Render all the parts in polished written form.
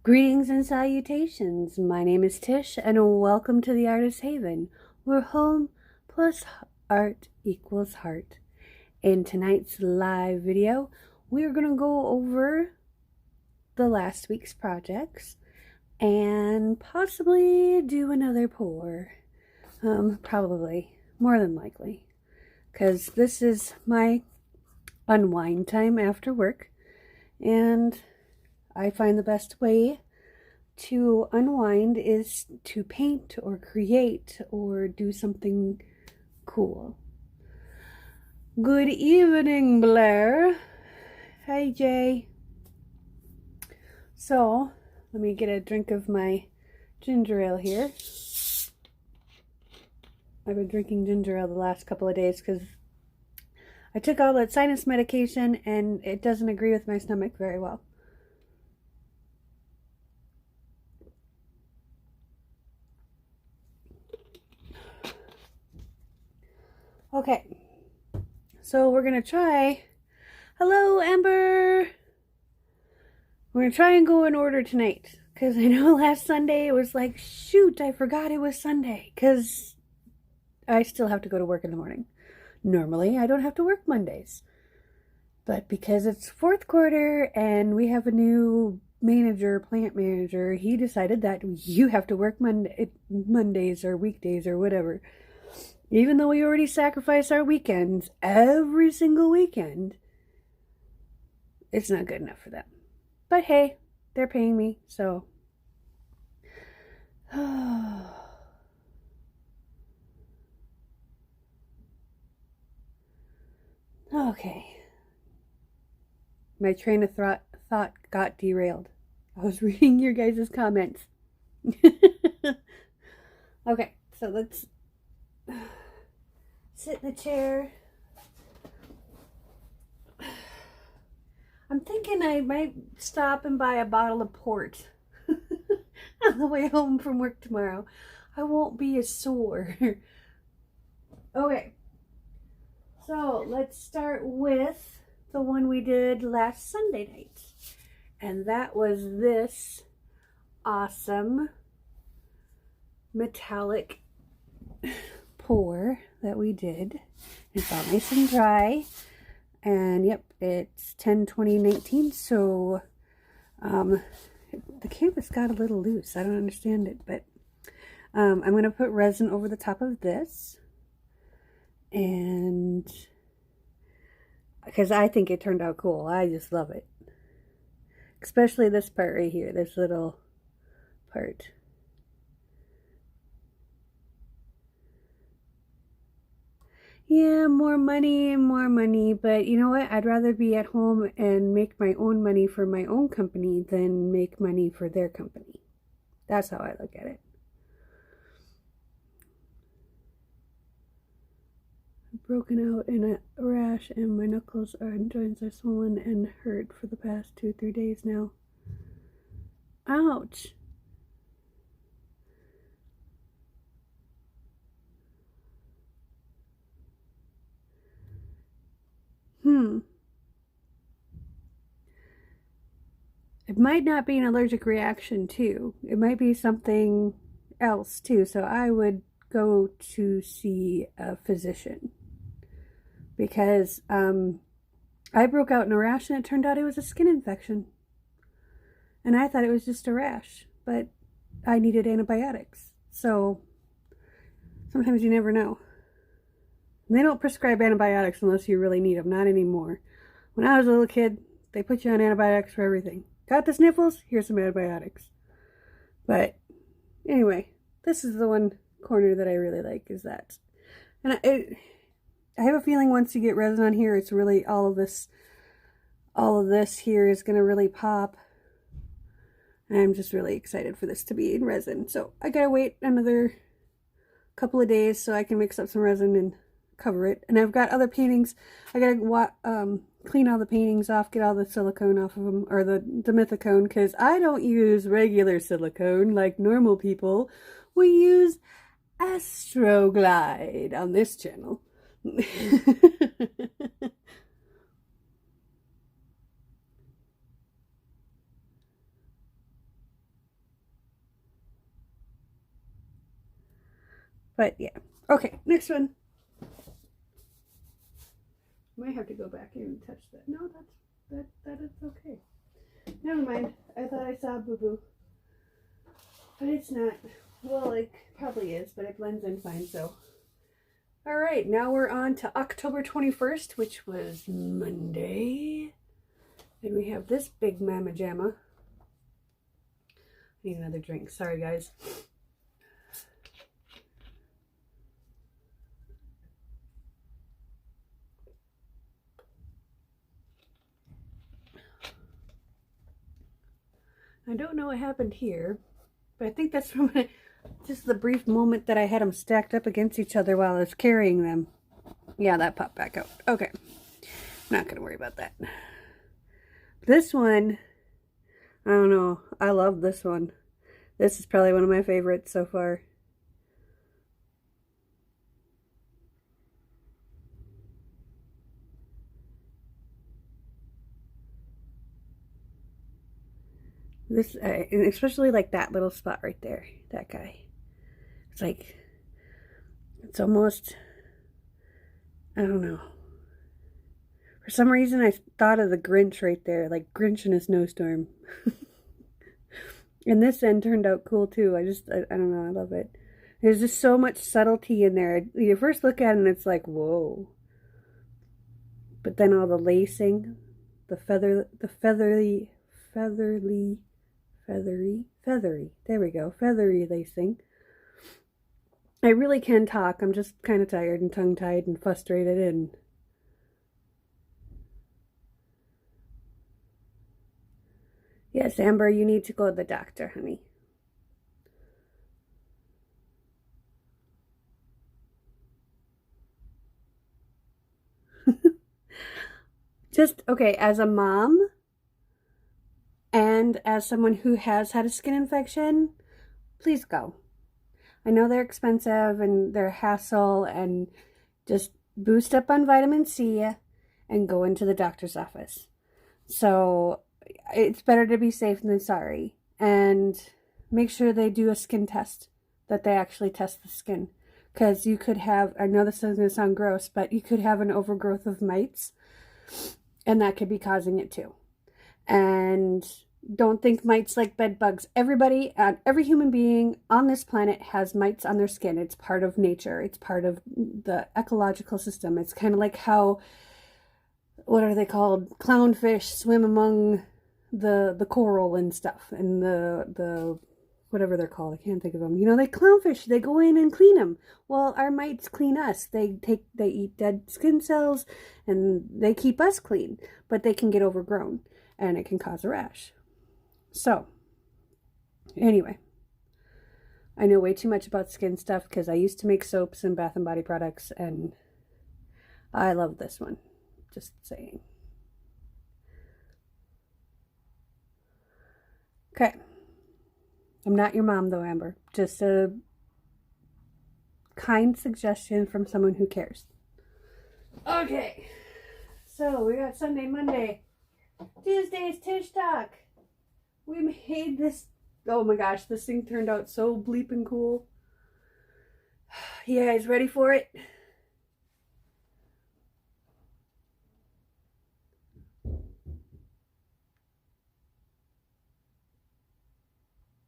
Greetings and salutations. My name is Tish, and welcome to the Artist Haven, where home plus art equals heart. In tonight's live video, we're going to go over the last week's projects and possibly do another pour. Probably, more than likely, because this is my unwind time after work, and I find the best way to unwind is to paint or create or do something cool. Good evening, Blair. Hi, Jay. So, let me get a drink of my ginger ale here. I've been drinking ginger ale the last couple of days because I took all that sinus medication and it doesn't agree with my stomach very well. Okay, so we're going to try. Hello, Amber. We're going to try and go in order tonight. Because I know last Sunday it was like, shoot, I forgot it was Sunday. Because I still have to go to work in the morning. Normally, I don't have to work Mondays. But because it's fourth quarter and we have a new plant manager, he decided that you have to work Mondays or weekdays or whatever. Even though we already sacrifice our weekends every single weekend, it's not good enough for them. But hey, they're paying me, so. Okay. My train of thought got derailed. I was reading your guys' comments. Okay, so let's sit in the chair. I'm thinking I might stop and buy a bottle of port on the way home from work tomorrow. I won't be as sore. Okay, so let's start with the one we did last Sunday night. And that was this awesome metallic pour that we did. It's all nice and dry. And yep, it's 10/20/19, so the canvas got a little loose. I don't understand it, but I'm going to put resin over the top of this, and because I think it turned out cool. I just love it, especially this part right here, this little part. Yeah, more money, but you know what? I'd rather be at home and make my own money for my own company than make money for their company. That's how I look at it. I've broken out in a rash and my knuckles and joints are swollen and hurt for the past 2-3 days now. Ouch! It might not be an allergic reaction too. It might be something else too. So I would go to see a physician because I broke out in a rash and it turned out it was a skin infection. And I thought it was just a rash, but I needed antibiotics. So sometimes you never know. And they don't prescribe antibiotics unless you really need them. Not anymore. When I was a little kid, they put you on antibiotics for everything. Got the sniffles? Here's some antibiotics. But anyway, this is the one corner that I really like, is that. And I have a feeling once you get resin on here, it's really all of this here is going to really pop. And I'm just really excited for this to be in resin. So I gotta wait another couple of days so I can mix up some resin and cover it. And I've got other paintings. I gotta clean all the paintings off, get all the silicone off of them, or the dimethicone, because I don't use regular silicone like normal people. We use Astroglide on this channel. But yeah. Okay, next one. Might have to go back in and touch that. No, that is okay. Never mind. I thought I saw Boo Boo. But it's not. Well, it probably is, but it blends in fine, so. Alright, now we're on to October 21st, which was Monday. And we have this big mama jamma. I need another drink. Sorry, guys. I don't know what happened here, but I think that's from just the brief moment that I had them stacked up against each other while I was carrying them. Yeah, that popped back out. Okay. Not going to worry about that. This one, I don't know. I love this one. This is probably one of my favorites so far. This, especially like that little spot right there. That guy. It's like, it's almost, I don't know. For some reason, I thought of the Grinch right there. Like Grinch in a snowstorm. And this end turned out cool too. I don't know. I love it. There's just so much subtlety in there. You first look at it and it's like, whoa. But then all the lacing, the feathery, there we go, feathery lacing. I really can talk. I'm just kind of tired and tongue-tied and frustrated and yes, Amber, you need to go to the doctor, honey. Just, okay, as a mom and as someone who has had a skin infection, please go. I know they're expensive and they're a hassle, and just boost up on vitamin C and go into the doctor's office. So it's better to be safe than sorry. And make sure they do a skin test, that they actually test the skin. Because you could have, I know this is going to sound gross, but you could have an overgrowth of mites, and that could be causing it too. And don't think mites like bed bugs. Everybody, every human being on this planet has mites on their skin. It's part of nature. It's part of the ecological system. It's kind of like how, what are they called? Clownfish swim among the coral and stuff, and the whatever they're called. I can't think of them. You know, they clownfish. They go in and clean them. Well, our mites clean us. They eat dead skin cells, and they keep us clean. But they can get overgrown, and it can cause a rash. So, anyway, I know way too much about skin stuff because I used to make soaps and bath and body products, and I love this one. Just saying. Okay. I'm not your mom though, Amber. Just a kind suggestion from someone who cares. Okay. So we got Sunday, Monday. Tuesday's Tish Talk. We made this. Oh my gosh, this thing turned out so bleeping cool. You guys ready for it?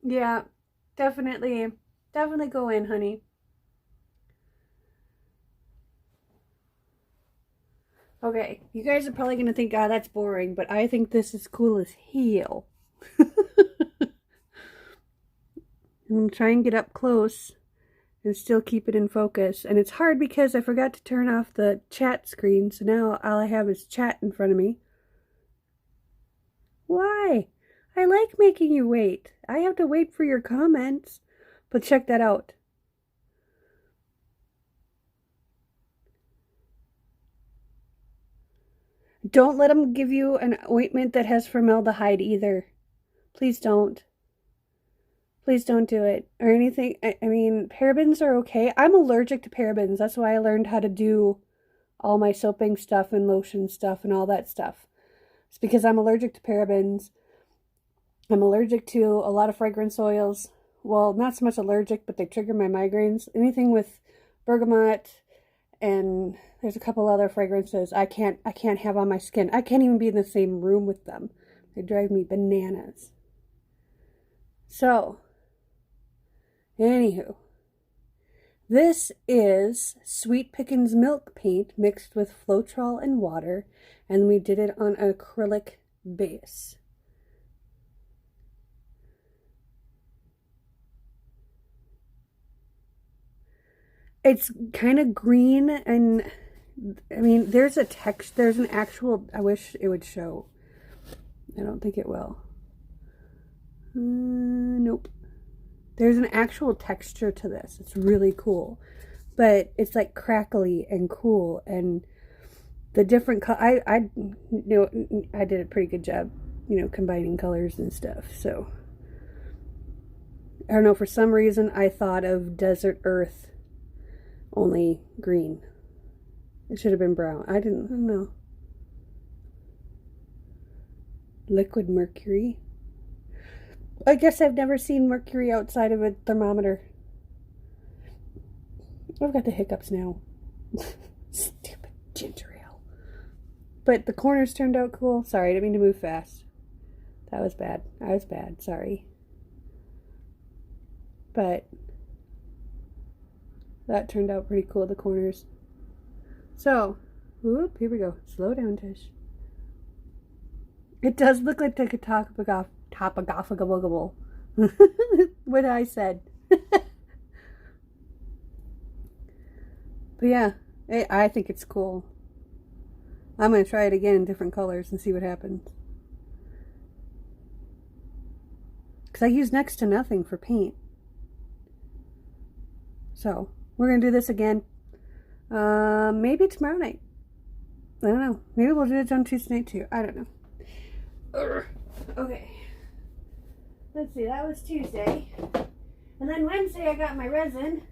Yeah, definitely go in, honey. Okay, you guys are probably going to think, ah, that's boring, but I think this is cool as hell. I'm going to try and get up close and still keep it in focus. And it's hard because I forgot to turn off the chat screen, so now all I have is chat in front of me. Why? I like making you wait. I have to wait for your comments. But check that out. Don't let them give you an ointment that has formaldehyde either. Please don't. Please don't do it. Or anything. I mean, parabens are okay. I'm allergic to parabens. That's why I learned how to do all my soaping stuff and lotion stuff and all that stuff. It's because I'm allergic to parabens. I'm allergic to a lot of fragrance oils. Well, not so much allergic, but they trigger my migraines. Anything with bergamot, and there's a couple other fragrances I can't have on my skin. I can't even be in the same room with them. They drive me bananas. So, anywho, this is Sweet Pickins milk paint mixed with Floetrol and water, and we did it on an acrylic base. It's kind of green, and I mean, there's a text, there's an actual, I wish it would show. I don't think it will. Nope. There's an actual texture to this. It's really cool. But it's like crackly and cool, and the different I did a pretty good job, combining colors and stuff. So I don't know, for some reason I thought of Desert Earth only green. It should have been brown. I don't know. Liquid mercury. I guess I've never seen mercury outside of a thermometer. I've got the hiccups now. Stupid ginger ale. But the corners turned out cool. Sorry, I didn't mean to move fast. That was bad. I was bad. Sorry. But that turned out pretty cool, the corners. So, whoop, here we go. Slow down, Tish. It does look like a topographical what I said. But yeah, I think it's cool. I'm going to try it again in different colors and see what happens. Because I use next to nothing for paint. So, we're going to do this again. Maybe tomorrow night. I don't know. Maybe we'll do it on Tuesday night too. I don't know. Okay. Let's see. That was Tuesday. And then Wednesday I got my resin.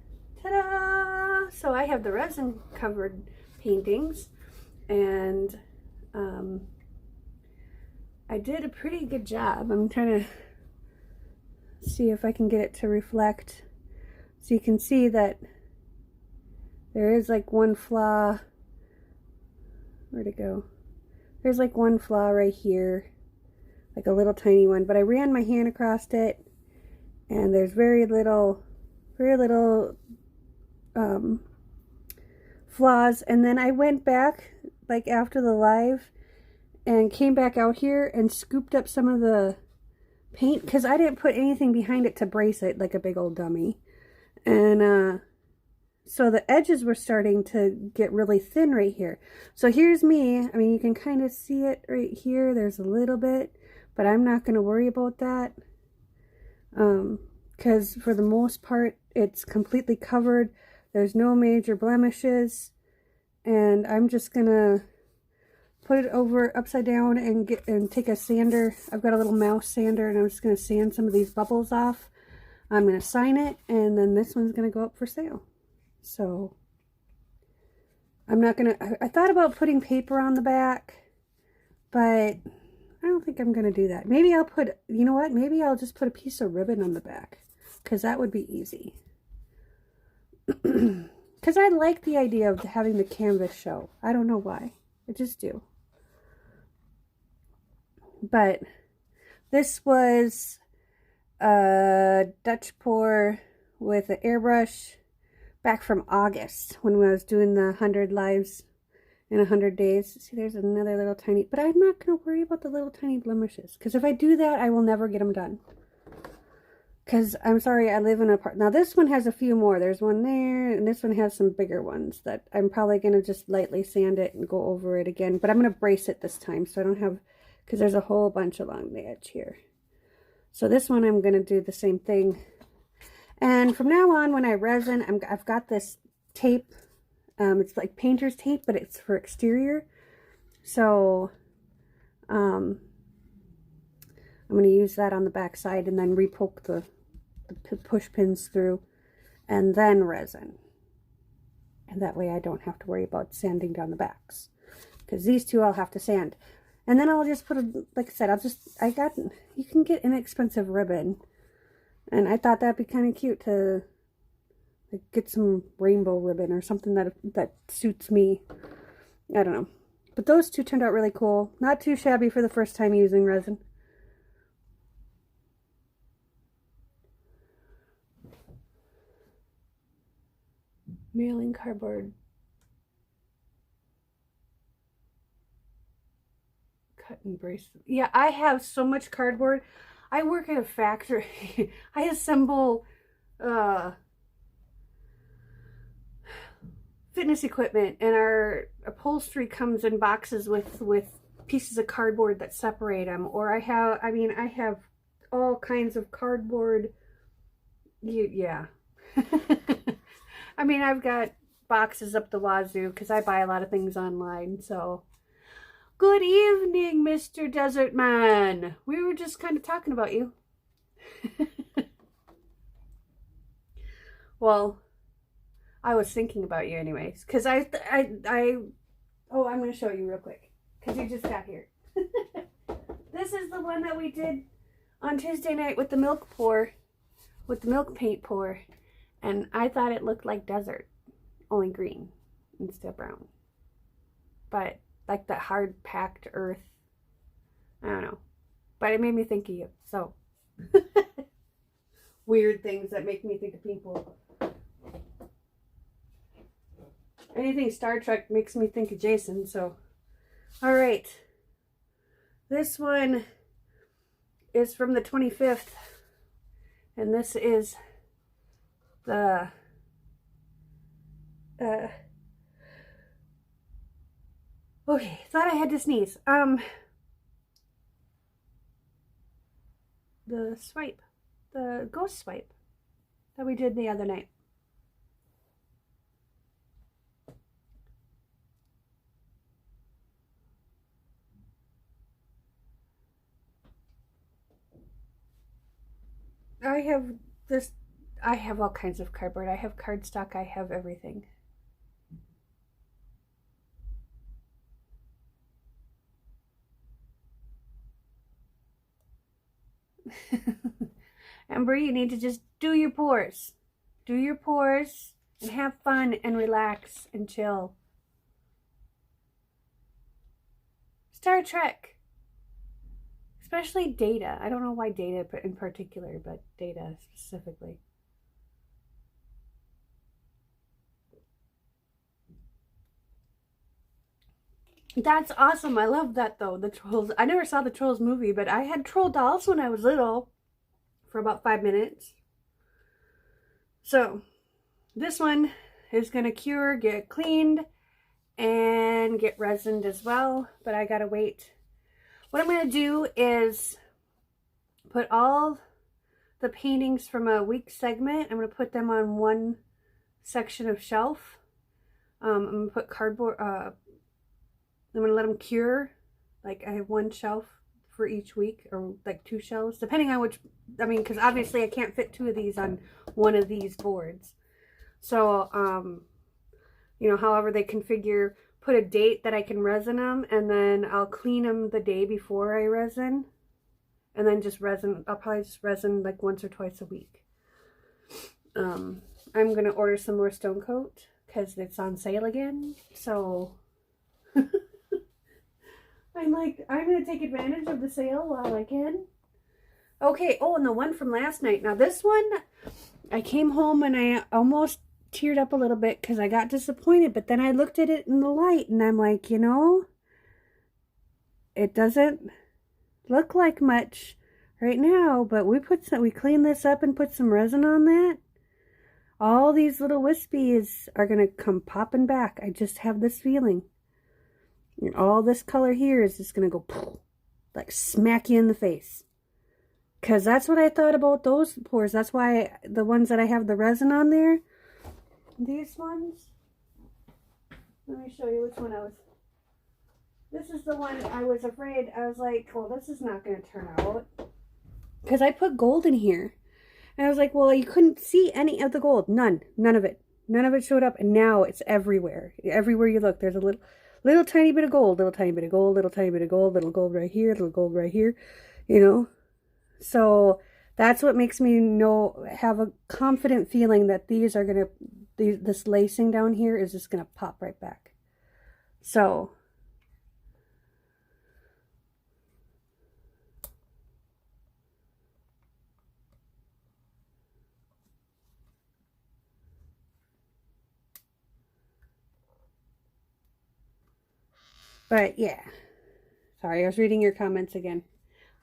Ta-da! So I have the resin covered paintings. And I did a pretty good job. I'm trying to see if I can get it to reflect. So you can see that there is like one flaw. Where'd it go? There's like one flaw right here. Like a little tiny one. But I ran my hand across it. And there's very little flaws. And then I went back, like after the live, and came back out here and scooped up some of the paint. Because I didn't put anything behind it to brace it like a big old dummy. And, so the edges were starting to get really thin right here. So here's me. I mean, you can kind of see it right here. There's a little bit, but I'm not going to worry about that. Because for the most part, it's completely covered. There's no major blemishes. And I'm just going to put it over upside down and take a sander. I've got a little mouse sander, and I'm just going to sand some of these bubbles off. I'm going to sign it, and then this one's going to go up for sale. So, I'm not going to, I thought about putting paper on the back, but I don't think I'm going to do that. Maybe I'll put, you know what, maybe I'll just put a piece of ribbon on the back, because that would be easy. Because I like the idea of having the canvas show. I don't know why. I just do. But this was a Dutch pour with an airbrush back from August when I was doing the 100 lives in 100 days. See, there's another little tiny, but I'm not going to worry about the little tiny blemishes, because if I do that, I will never get them done. Because I'm sorry, I live in a part. Now this one has a few more. There's one there, and this one has some bigger ones that I'm probably going to just lightly sand it and go over it again. But I'm going to brace it this time, so I don't have, because there's a whole bunch along the edge here. So this one I'm going to do the same thing. And from now on, when I resin, I've got this tape. It's like painter's tape, but it's for exterior. So I'm going to use that on the back side and then repoke the push pins through and then resin. And that way I don't have to worry about sanding down the backs, because these two I'll have to sand. And then I'll just put like I said, you can get inexpensive ribbon. And I thought that'd be kind of cute to Like get some rainbow ribbon or something that suits me. I don't know. But those two turned out really cool. Not too shabby for the first time using resin. Mailing cardboard. Cut and brace. Yeah, I have so much cardboard. I work at a factory. I assemble fitness equipment, and our upholstery comes in boxes with pieces of cardboard that separate them. Or I have all kinds of cardboard. Yeah. I mean, I've got boxes up the wazoo because I buy a lot of things online. So, good evening, Mr. Desert Man. We were just kind of talking about you. Well, I was thinking about you anyways, because oh, I'm going to show you real quick, because you just got here. This is the one that we did on Tuesday night with the milk pour, with the milk paint pour, and I thought it looked like desert, only green instead of brown. But like that hard packed earth, I don't know, but it made me think of you. So weird things that make me think of people. Anything Star Trek makes me think of Jason. So all right, this one is from the 25th, and this is the okay, thought I had to sneeze. The swipe, the ghost swipe that we did the other night. I have all kinds of cardboard. I have cardstock, I have everything. Amber, you need to just do your pours. Do your pours and have fun and relax and chill. Star Trek. Especially Data. I don't know why Data in particular, but Data specifically. That's awesome. I love that though. The Trolls. I never saw the Trolls movie, but I had troll dolls when I was little for about 5 minutes. So this one is going to cure, get cleaned, and get resined as well. But I got to wait. What I'm going to do is put all the paintings from a week segment. I'm going to put them on one section of shelf. I'm going to put cardboard, I'm going to let them cure. Like I have one shelf for each week, or like 2 shelves, depending on which, I mean, because obviously I can't fit 2 of these on one of these boards. So, you know, however they configure, put a date that I can resin them, and then I'll clean them the day before I resin, and then just resin. I'll probably just resin like once or twice a week. I'm going to order some more Stone Coat because it's on sale again. So I'm going to take advantage of the sale while I can. Okay, oh, and the one from last night. Now this one, I came home and I almost teared up a little bit because I got disappointed, but then I looked at it in the light and I'm like, you know, it doesn't look like much right now, but we cleaned this up and put some resin on that. All these little wispies are going to come popping back. I just have this feeling. And all this color here is just going to go like smack you in the face. Because that's what I thought about those pours. That's why the ones that I have the resin on there, these ones, let me show you which one this is the one I was afraid. I was like, well, this is not going to turn out. Because I put gold in here. And I was like, well, you couldn't see any of the gold. None of it. None of it showed up. And now it's everywhere. Everywhere you look, there's a little tiny bit of gold, little tiny bit of gold, little tiny bit of gold, little gold right here, little gold right here, you know. So That's what makes me have a confident feeling that these are going to, this lacing down here is just going to pop right back. So, but yeah. Sorry, I was reading your comments again.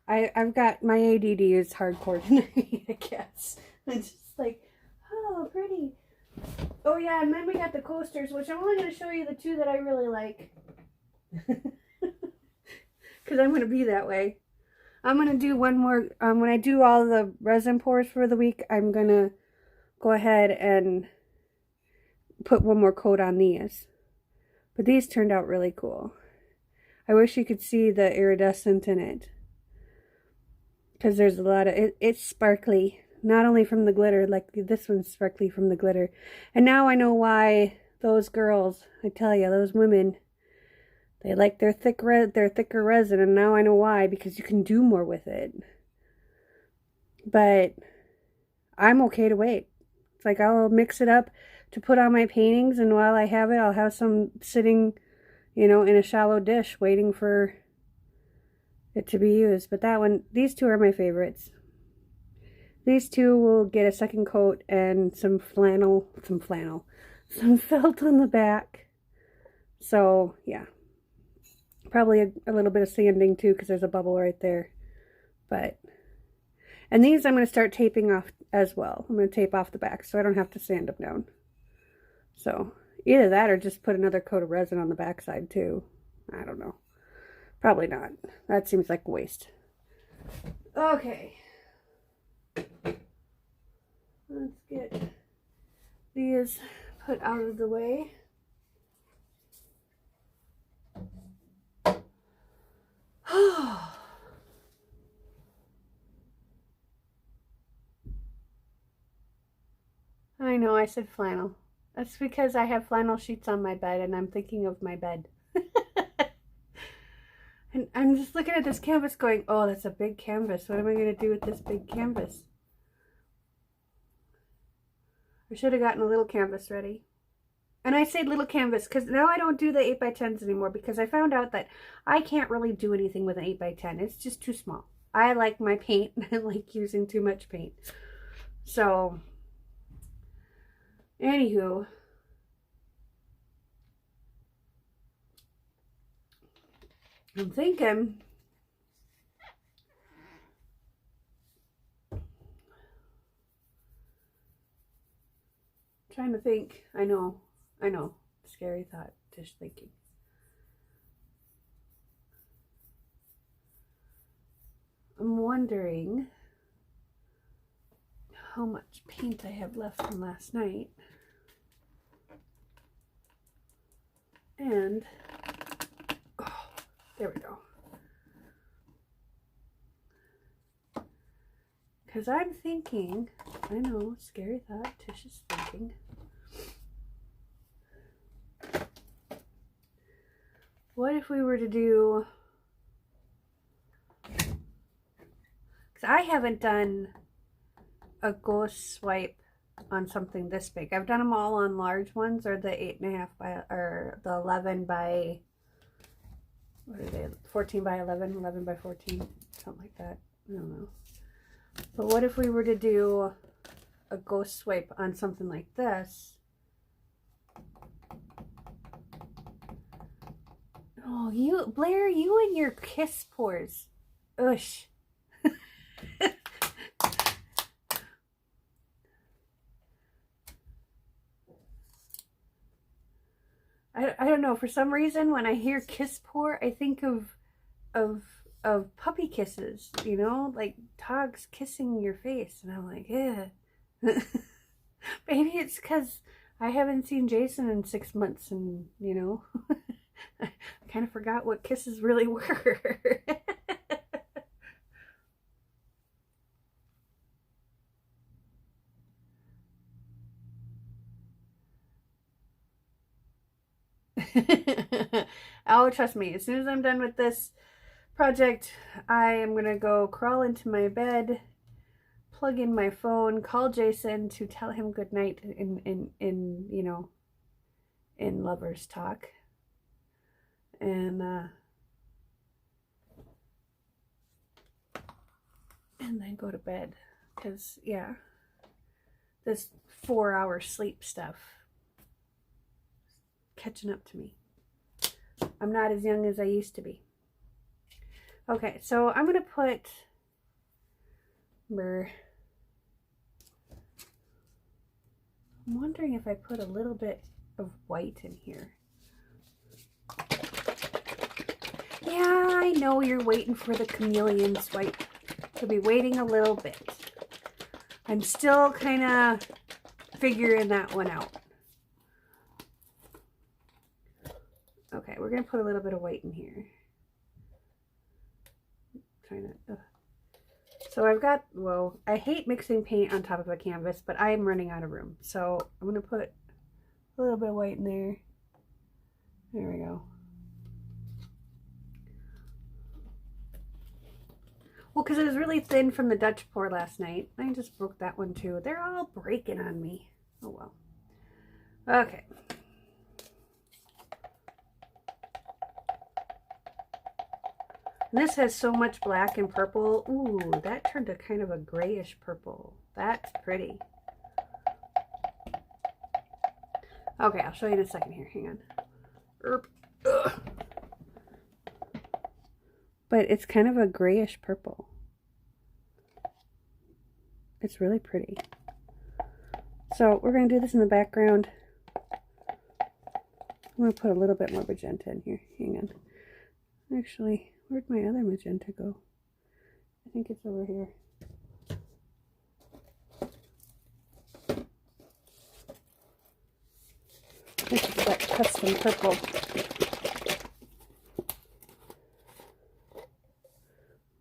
I've got, my ADD is hardcore tonight, I guess. It's just like, oh, pretty. Oh yeah, and then we got the coasters, which I'm only going to show you the two that I really like. Because I'm going to be that way. I'm going to do one more, when I do all the resin pours for the week, I'm going to go ahead and put one more coat on these. But these turned out really cool. I wish you could see the iridescent in it. Because there's a lot of, it's sparkly. Not only from the glitter, like this one's sparkly from the glitter. And now I know why those girls, I tell you, those women, they like their thicker resin. And now I know why, because you can do more with it. But I'm okay to wait. It's like I'll mix it up to put on my paintings. And while I have it, I'll have some sitting, you know, in a shallow dish waiting for it to be used. But that one, these two are my favorites. These two will get a second coat and some felt on the back. So yeah, probably a little bit of sanding too, because there's a bubble right there. But, and these I'm going to start taping off as well. I'm going to tape off the back so I don't have to sand them down. So either that or just put another coat of resin on the back side too. I don't know. Probably not. That seems like a waste. Okay. Let's get these put out of the way. I know I said flannel. That's because I have flannel sheets on my bed and I'm thinking of my bed. And I'm just looking at this canvas going, oh, that's a big canvas. What am I going to do with this big canvas? I should have gotten a little canvas ready. And I say little canvas because now I don't do the 8x10s anymore because I found out that I can't really do anything with an 8x10. It's just too small. I like my paint. I like using too much paint. So, anywho. I'm thinking trying to think. I know. Scary thought, Tish thinking. I'm wondering how much paint I have left from last night. And there we go. Because I'm thinking, I know, scary thought, Tish is thinking. What if we were to do, because I haven't done a ghost swipe on something this big. I've done them all on large ones, or the 8.5 by, or the 11 by, what are they, 14 by 11, 11 by 14, something like that. I don't know. But what if we were to do a ghost swipe on something like this? Oh, you, Blair, you and your kiss pours. Ush. I don't know, for some reason when I hear kiss pour, I think of puppy kisses, you know, like dogs kissing your face, and I'm like, yeah. Maybe it's because I haven't seen Jason in 6 months, and you know, I kind of forgot what kisses really were. Oh, trust me, as soon as I'm done with this project, I am gonna go crawl into my bed, plug in my phone, call Jason to tell him good night in you know, in lovers talk. And then go to bed. Because, yeah, this 4-hour sleep stuff catching up to me. I'm not as young as I used to be. Okay, so I'm going to put... I'm wondering if I put a little bit of white in here. Yeah, I know you're waiting for the chameleon swipe. You'll be waiting a little bit. I'm still kind of figuring that one out. Okay, we're going to put a little bit of white in here. So I've got, well, I hate mixing paint on top of a canvas, but I'm running out of room. So I'm going to put a little bit of white in there. There we go. Well, because it was really thin from the Dutch pour last night. I just broke that one too. They're all breaking on me. Oh well. Okay. And this has so much black and purple. Ooh, that turned to kind of a grayish purple. That's pretty. Okay, I'll show you in a second here. Hang on. Ugh. But it's kind of a grayish purple. It's really pretty. So we're going to do this in the background. I'm going to put a little bit more magenta in here. Hang on. Actually, where'd my other magenta go? I think it's over here. This is that custom purple.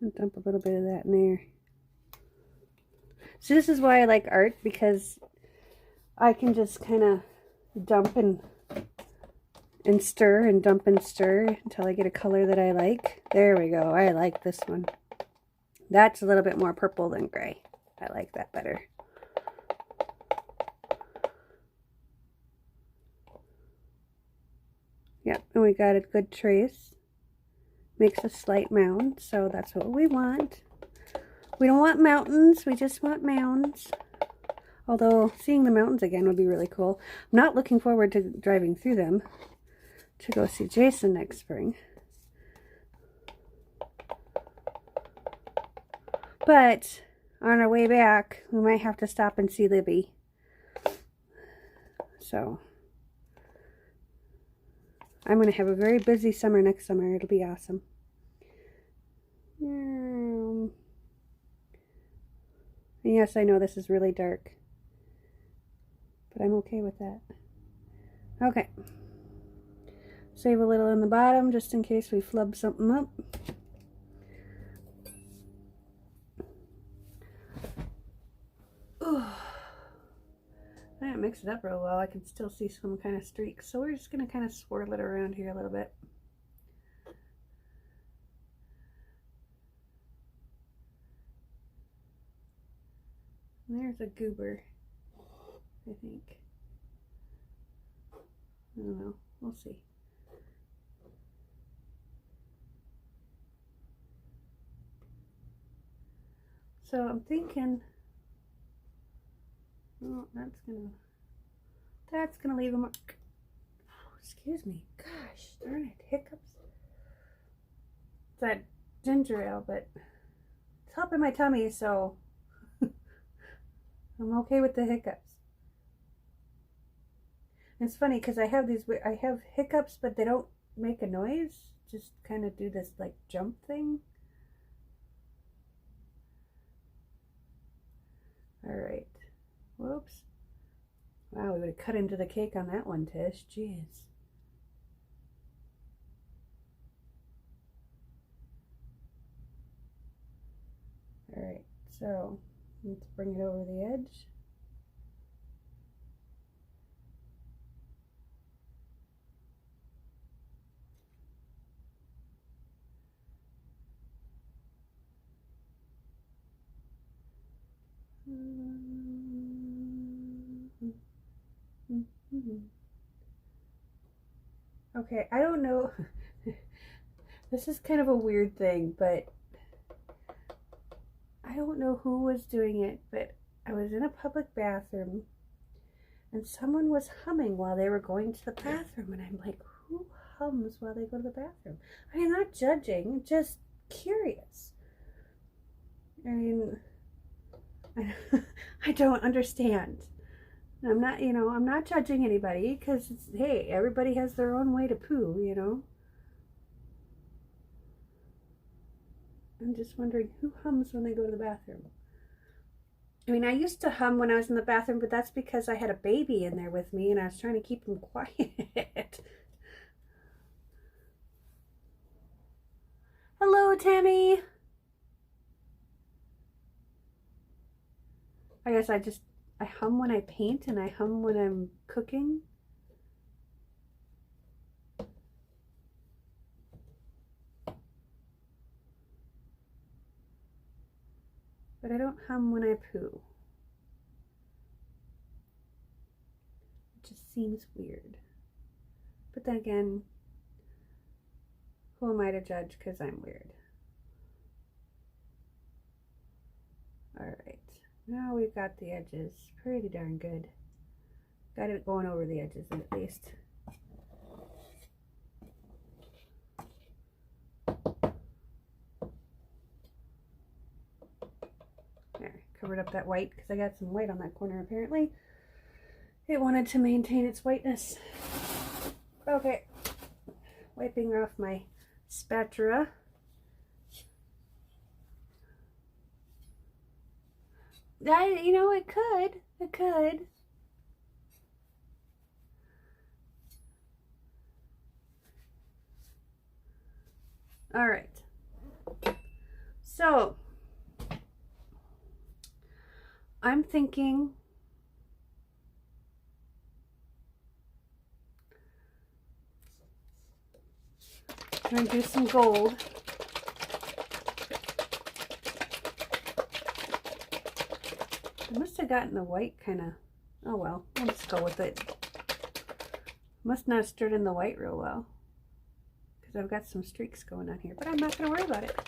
I'll dump a little bit of that in there. So this is why I like art, because I can just kind of dump and stir and dump and stir until I get a color that I like. There we go. I like this one. That's a little bit more purple than gray. I like that better. Yep, and we got a good trace. Makes a slight mound, so that's what we want. We don't want mountains, we just want mounds. Although, seeing the mountains again would be really cool. I'm not looking forward to driving through them to go see Jason next spring. But, on our way back, we might have to stop and see Libby. So, I'm going to have a very busy summer next summer. It'll be awesome. Yes, I know this is really dark, but I'm okay with that. Okay. Save a little in the bottom just in case we flub something up. Ooh. I didn't mix it up real well. I can still see some kind of streaks. So we're just going to kind of swirl it around here a little bit. And there's a goober, I think. I don't know. We'll see. So I'm thinking, oh, that's gonna leave a mark. Oh, excuse me. Gosh, darn it, hiccups. It's that ginger ale, but it's helping my tummy, so I'm okay with the hiccups. And it's funny because I have hiccups, but they don't make a noise. Just kind of do this like jump thing. All right. Whoops. Wow, we would have cut into the cake on that one, Tish. Jeez. All right, so let's bring it over the edge. Okay, I don't know. This is kind of a weird thing, but I don't know who was doing it, but I was in a public bathroom and someone was humming while they were going to the bathroom, and I'm like, who hums while they go to the bathroom? I mean, not judging, just curious. I mean, I don't understand. I'm not, I'm not judging anybody because, hey, everybody has their own way to poo. I'm just wondering who hums when they go to the bathroom. I mean, I used to hum when I was in the bathroom, but that's because I had a baby in there with me and I was trying to keep him quiet. Hello, Tammy. I guess I hum when I paint and I hum when I'm cooking. But I don't hum when I poo. It just seems weird. But then again, who am I to judge because I'm weird? Alright, now we've got the edges pretty darn good. Got it going over the edges at least. There, covered up that white because I got some white on that corner apparently. It wanted to maintain its whiteness. Okay, wiping off my spatula. It could. All right. So, I'm thinking I'm going to do some gold. I must have gotten the white kind of, oh well, I'll just go with it. Must not have stirred in the white real well because I've got some streaks going on here, but I'm not going to worry about it.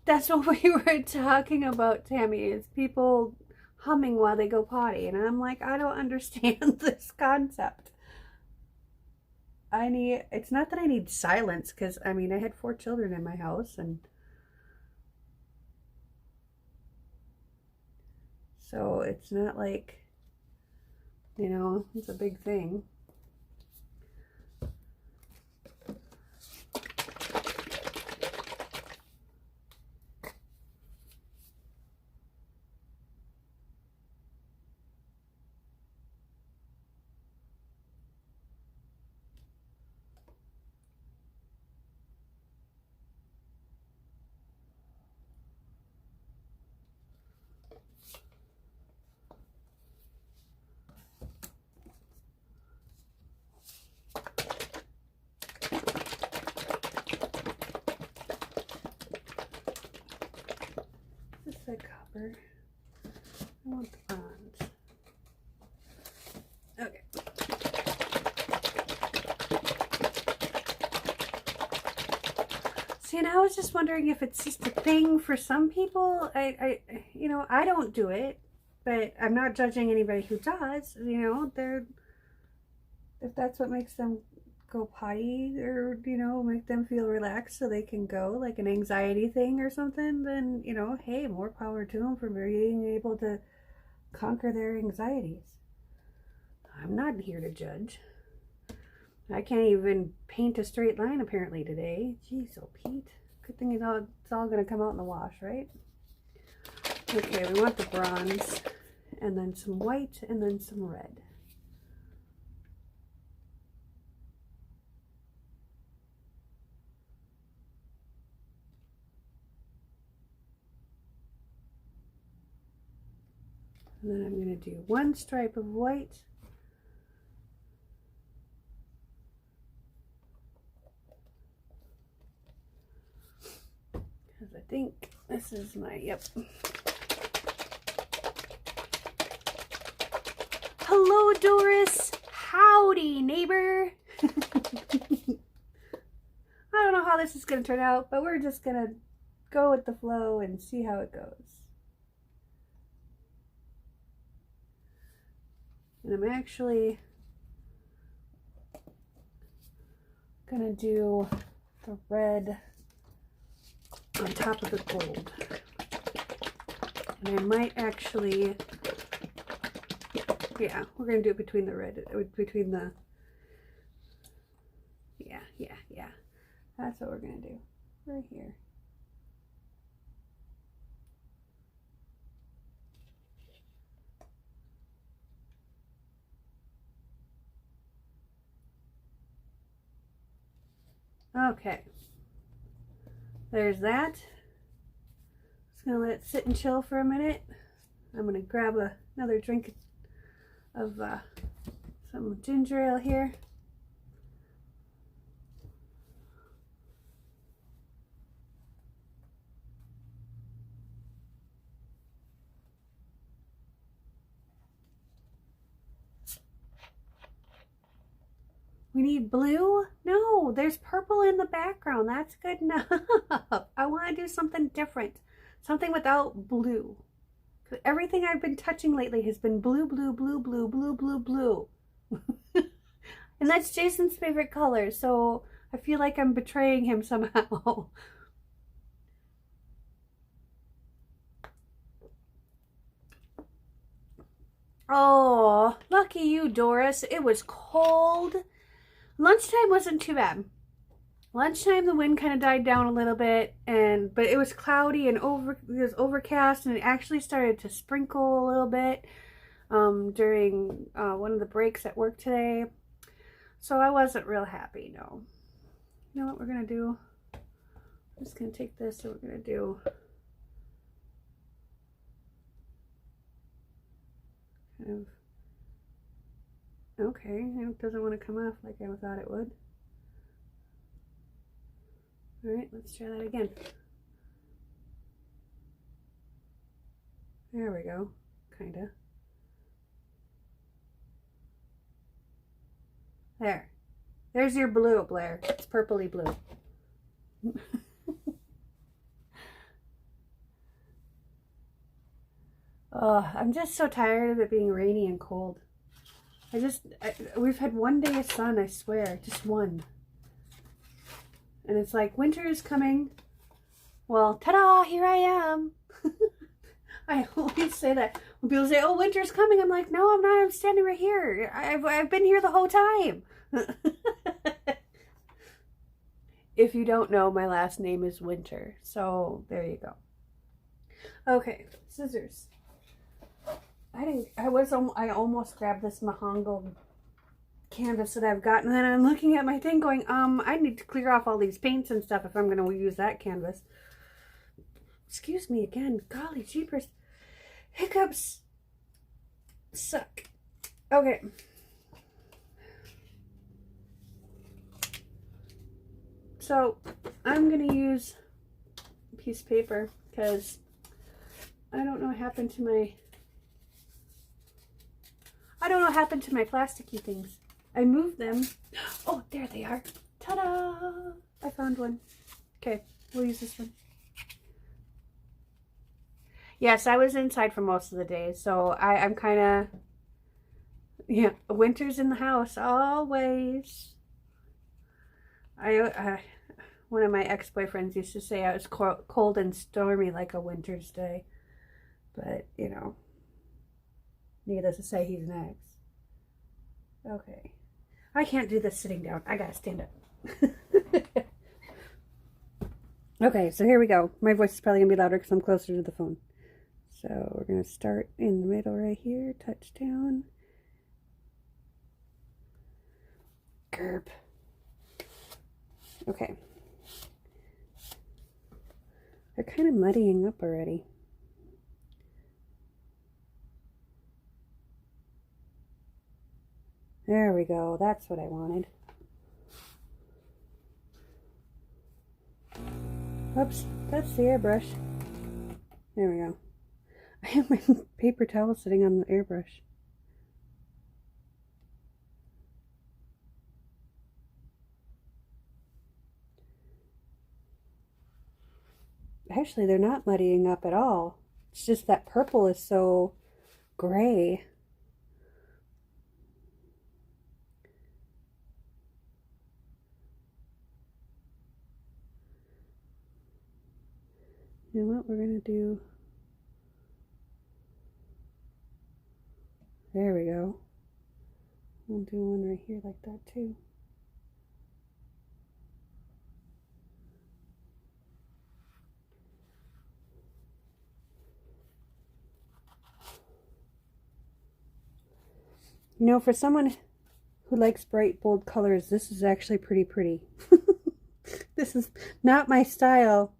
That's what we were talking about, Tammy, is people humming while they go potty, and I'm like, I don't understand this concept. It's not that I need silence, because I mean, I had 4 children in my house, and so it's not like, it's a big thing. This is the copper. I want the bronze. Okay. See, and I was just wondering if it's just a thing for some people. I don't do it, but I'm not judging anybody who does. If that's what makes them go potty, or make them feel relaxed so they can go, like an anxiety thing or something, then hey, more power to them for being able to conquer their anxieties. I'm not here to judge. I can't even paint a straight line apparently today. Jeez, oh Pete. Good thing it's all going to come out in the wash, right? Okay, we want the bronze, and then some white, and then some red. And then I'm going to do 1 stripe of white. Because I think This is my, yep. Hello, Doris. Howdy, neighbor. I don't know how this is going to turn out, but we're just going to go with the flow and see how it goes. And I'm actually going to do the red on top of the gold. And I might actually, yeah, we're going to do it between the red, between the, yeah. That's what we're going to do right here. Okay, there's that. Just gonna let it sit and chill for a minute. I'm gonna grab another drink of some ginger ale here. We need blue? No, there's purple in the background. That's good enough. I want to do something different. Something without blue. Everything I've been touching lately has been blue, blue, blue, blue, blue, blue, blue. And that's Jason's favorite color, so I feel like I'm betraying him somehow. Oh, lucky you, Doris. It was cold. Lunchtime wasn't too bad. Lunchtime, the wind kind of died down a little bit, but it was cloudy and it was overcast, and it actually started to sprinkle a little bit during one of the breaks at work today. So I wasn't real happy, no. You know what we're gonna do? I'm just gonna take this and we're gonna do kind of, okay, it doesn't want to come off like I thought it would. All right, let's try that again. There we go, kinda. There. There's your blue, Blair. It's purpley blue. Oh, I'm just so tired of it being rainy and cold. We've had one day of sun, I swear, just one. And it's like, winter is coming. Well, ta-da, here I am. I always say that. When people say, oh, winter's coming, I'm like, no, I'm not. I'm standing right here. I've been here the whole time. If you don't know, my last name is Winter. So, there you go. Okay, scissors. I almost grabbed this Mahongo canvas that I've got, and then I'm looking at my thing going, I need to clear off all these paints and stuff if I'm going to use that canvas. Excuse me again. Golly jeepers. Hiccups suck. Okay. So, I'm going to use a piece of paper because I don't know what happened to my plasticky things. I moved them. Oh, there they are. Ta-da! I found one. Okay, we'll use this one. Yes, I was inside for most of the day, so I'm kind of, yeah, winter's in the house always. One of my ex-boyfriends used to say I was cold and stormy like a winter's day, but, you know, needless to say, he's an ex. Okay. I can't do this sitting down. I gotta stand up. Okay, so here we go. My voice is probably gonna be louder because I'm closer to the phone. So we're gonna start in the middle right here. Touch down. Gerb. Okay. They're kind of muddying up already. There we go. That's what I wanted. Oops, that's the airbrush. There we go. I have my paper towel sitting on the airbrush. Actually, they're not muddying up at all. It's just that purple is so gray. You know what we're going to do? There we go. We'll do one right here like that too. You know, for someone who likes bright, bold colors, this is actually pretty. This is not my style.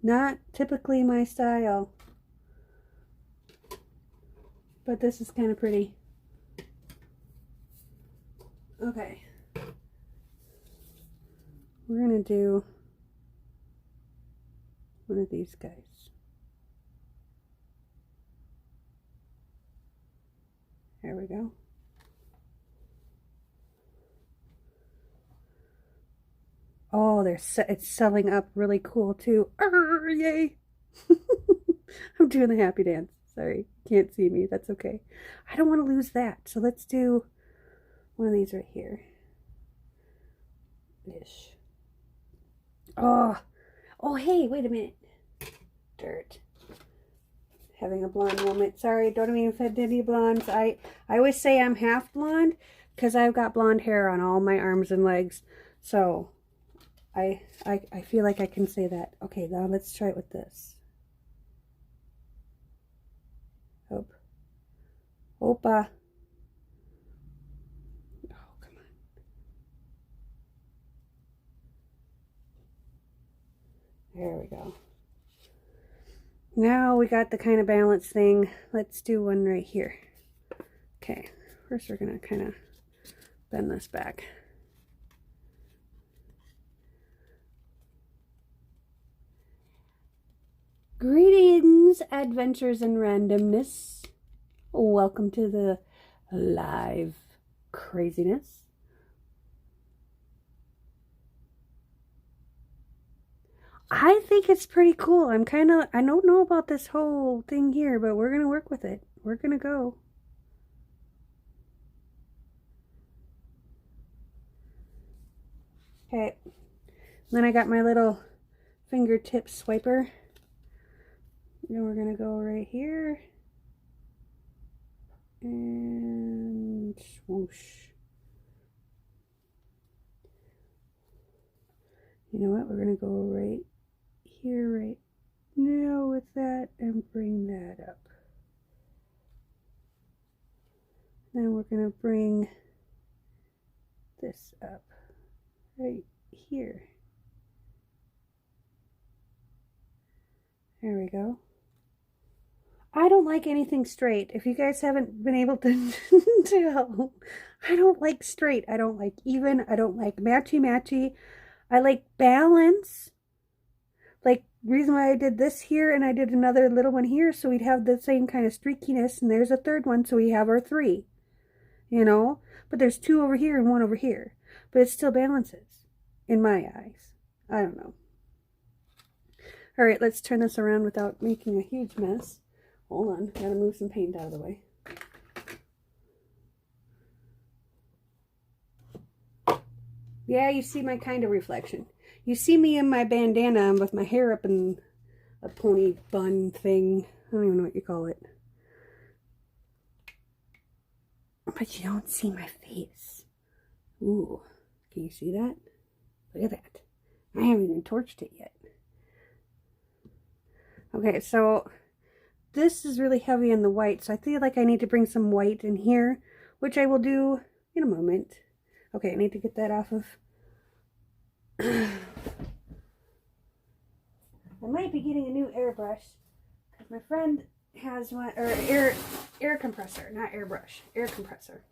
Not typically my style. But this is kind of pretty. Okay. We're going to do one of these guys. There we go. Oh, it's selling up really cool too. Yay! I'm doing the happy dance. Sorry, can't see me. That's okay. I don't want to lose that. So let's do one of these right here. Ish. Oh, hey, wait a minute. Dirt. Having a blonde moment. Sorry, don't mean to offend any blondes. I always say I'm half blonde because I've got blonde hair on all my arms and legs. So I feel like I can say that. Okay, now let's try it with this. Opa. Oh, come on. There we go. Now we got the kind of balance thing. Let's do one right here. Okay, first we're going to kind of bend this back. Greetings, adventures and randomness. Welcome to the live craziness. I think it's pretty cool. I don't know about this whole thing here, but we're going to work with it. We're going to go. Okay. Then I got my little fingertip swiper. Then we're going to go right here. And swoosh. You know what? We're going to go right here, right now with that and bring that up. Then we're going to bring this up right here. There we go. I don't like anything straight. If you guys haven't been able to tell, I don't like straight. I don't like even. I don't like matchy-matchy. I like balance. Like, reason why I did this here and I did another little one here, so we'd have the same kind of streakiness, and there's a third one, so we have our 3. You know? But there's 2 over here and 1 over here. But it still balances, in my eyes. I don't know. Alright, let's turn this around without making a huge mess. Hold on, gotta move some paint out of the way. Yeah, you see my kind of reflection. You see me in my bandana with my hair up in a pony bun thing. I don't even know what you call it. But you don't see my face. Ooh, can you see that? Look at that. I haven't even torched it yet. Okay, so this is really heavy in the white, so I feel like I need to bring some white in here, which I will do in a moment. Okay, I need to get that off of. I might be getting a new airbrush because my friend has one, or air compressor, not airbrush, air compressor.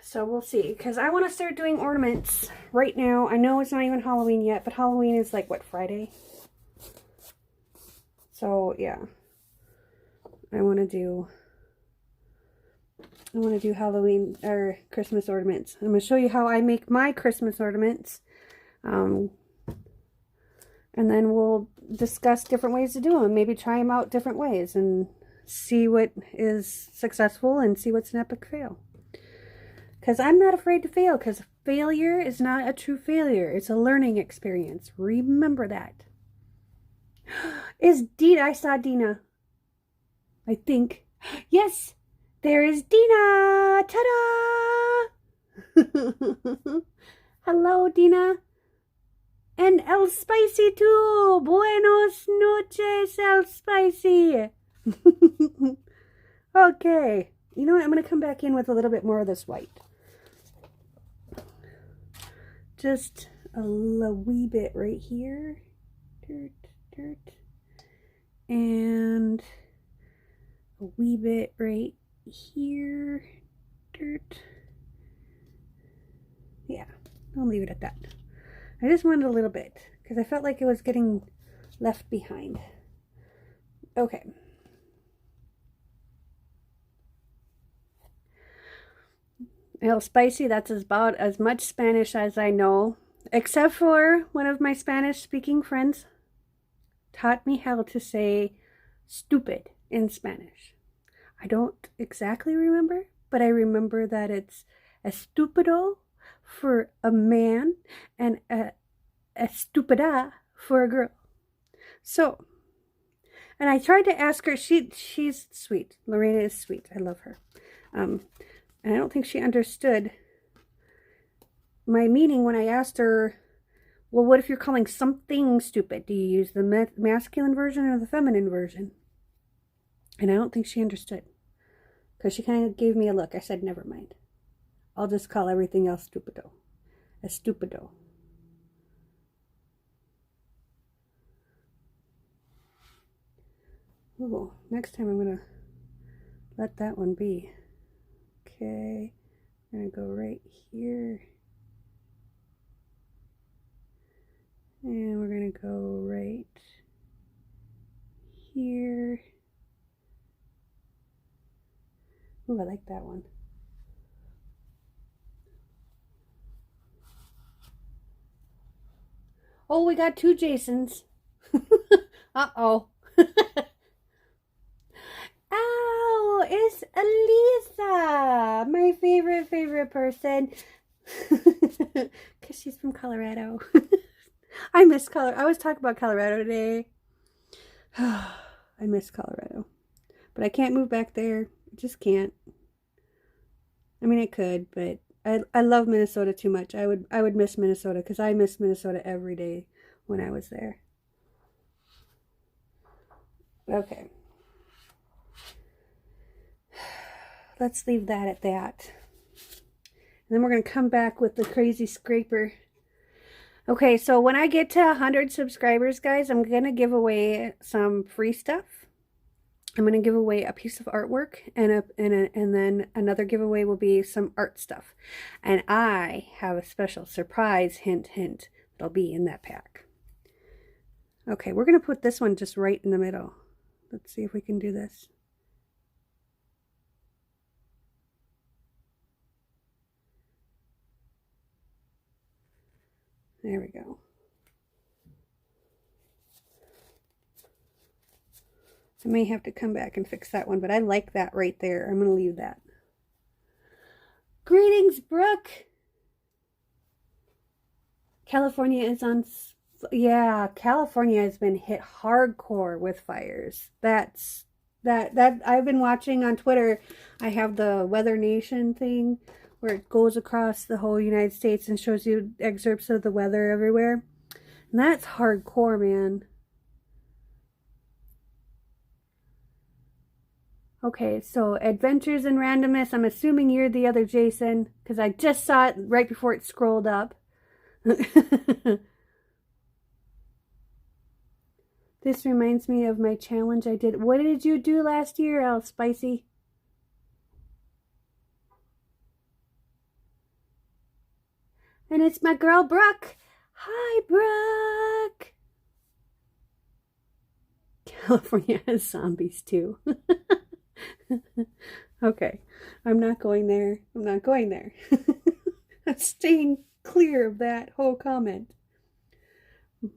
So we'll see, because I want to start doing ornaments right now. I know it's not even Halloween yet, but Halloween is like, what, Friday? So yeah, I want to do Halloween or Christmas ornaments. I'm going to show you how I make my Christmas ornaments. And then we'll discuss different ways to do them. Maybe try them out different ways and see what is successful and see what's an epic fail. Because I'm not afraid to fail, because failure is not a true failure. It's a learning experience. Remember that. Is Dina? I saw Dina. I think. Yes! There is Dina! Ta-da! Hello, Dina. And El Spicy too. Buenos noches, El Spicy. Okay. You know what? I'm going to come back in with a little bit more of this white. Just a wee bit right here. Dirt, dirt. And a wee bit right here. Dirt. Yeah. I'll leave it at that. I just wanted a little bit because I felt like it was getting left behind. Okay. El Spicy, that's about as much Spanish as I know, except for one of my Spanish-speaking friends taught me how to say stupid in Spanish. I don't exactly remember, but I remember that it's estúpido for a man and estúpida for a girl. So, and I tried to ask her, she's sweet. Lorena is sweet. I love her. And I don't think she understood my meaning when I asked her, well, what if you're calling something stupid? Do you use the masculine version or the feminine version? And I don't think she understood, because she kind of gave me a look. I said, never mind. I'll just call everything else stupido. Estupido. Ooh, next time I'm going to let that one be. Okay. I'm going to go right here. And we're going to go right here. Ooh, I like that one. Oh, we got two Jasons. Uh-oh. Oh, it's Elisa, my favorite person. Because she's from Colorado. I miss Colorado. I was talking about Colorado today. I miss Colorado. But I can't move back there. I just can't. I mean, I could, but I love Minnesota too much. I would miss Minnesota, because I miss Minnesota every day when I was there. Okay. Let's leave that at that. And then we're going to come back with the crazy scraper. Okay, so when I get to 100 subscribers, guys, I'm going to give away some free stuff. I'm going to give away a piece of artwork, and then another giveaway will be some art stuff. And I have a special surprise hint that'll be in that pack. Okay, we're going to put this one just right in the middle. Let's see if we can do this. There we go. I may have to come back and fix that one, but I like that right there. I'm going to leave that. Greetings, Brooke. California is on... Yeah, California has been hit hardcore with fires. That I've been watching on Twitter. I have the Weather Nation thing where it goes across the whole United States and shows you excerpts of the weather everywhere. And that's hardcore, man. Okay, so Adventures in Randomness. I'm assuming you're the other Jason, because I just saw it right before it scrolled up. This reminds me of my challenge I did. What did you do last year, El Spicy? And it's my girl, Brooke. Hi, Brooke. California has zombies too. Okay, I'm not going there. I'm not going there. I'm staying clear of that whole comment.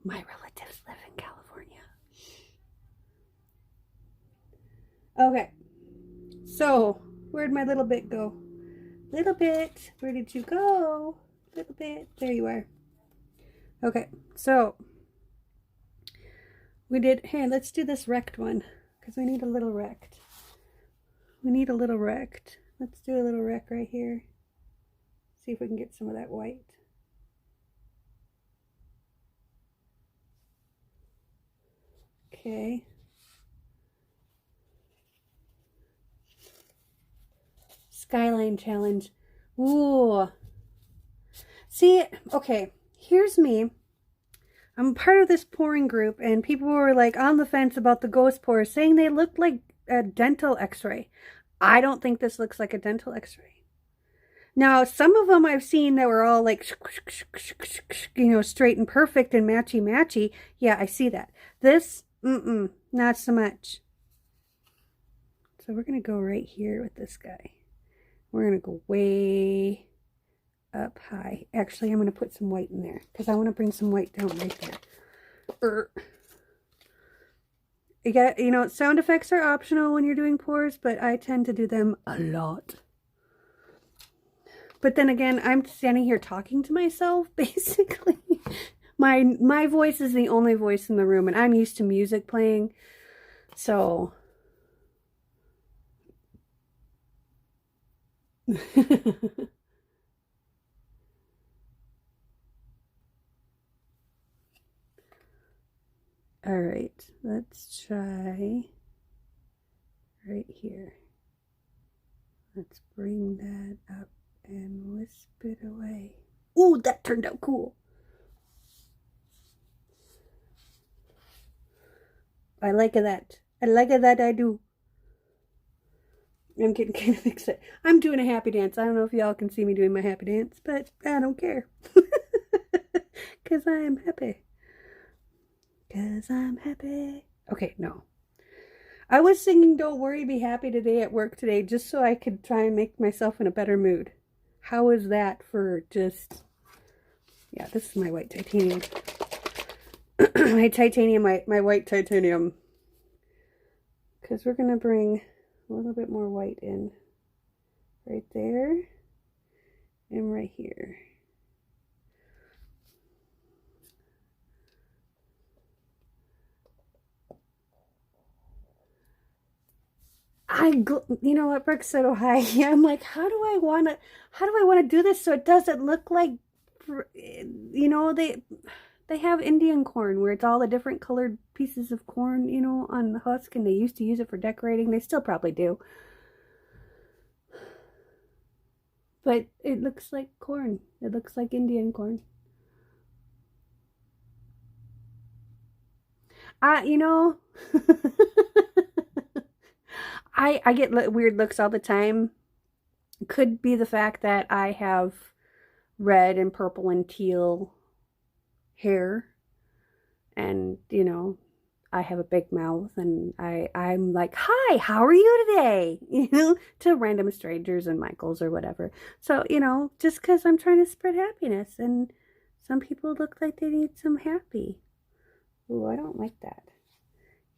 My relatives live in California. Okay, so where'd my little bit go? Little bit, where did you go? Little bit, there you are. Okay, so we did, hey, let's do this wrecked one, because we need a little wrecked. We need a little wrecked. Let's do a little wreck right here. See if we can get some of that white. Okay. Skyline challenge. Ooh. See, okay, here's me. I'm part of this pouring group, and people were like on the fence about the ghost pours, saying they looked like a dental x-ray. I don't think this looks like a dental x-ray. Now, some of them I've seen that were all like, you know, straight and perfect and matchy-matchy. Yeah, I see that. This, not so much. So we're going to go right here with this guy. We're going to go way up high. Actually, I'm going to put some white in there because I want to bring some white down right there. You got, you know, sound effects are optional when you're doing pours, but I tend to do them a lot. But then again, I'm standing here talking to myself, basically. My voice is the only voice in the room, and I'm used to music playing. So all right, let's try right here. Let's bring that up and wisp it away. Ooh, that turned out cool. I like that. I like that, I do. I'm getting kind of excited. I'm doing a happy dance. I don't know if y'all can see me doing my happy dance, but I don't care. Because I am happy. Because I'm happy. Okay, no. I was singing Don't Worry, Be Happy today at work today just so I could try and make myself in a better mood. How is that for just... Yeah, this is my white titanium. My titanium, my white titanium. Because we're going to bring a little bit more white in. Right there. And right here. You know what, Brooke said, oh, hi. Yeah, I'm like, how do I want to do this so it doesn't look like, you know, they have Indian corn where it's all the different colored pieces of corn, you know, on the husk, and they used to use it for decorating. They still probably do. But it looks like corn. It looks like Indian corn. You know, I get weird looks all the time. Could be the fact that I have red and purple and teal hair, and you know, I have a big mouth, and I'm like, hi, how are you today? You know, to random strangers and Michaels or whatever. So, you know, just because I'm trying to spread happiness, and some people look like they need some happy. Ooh, I don't like that.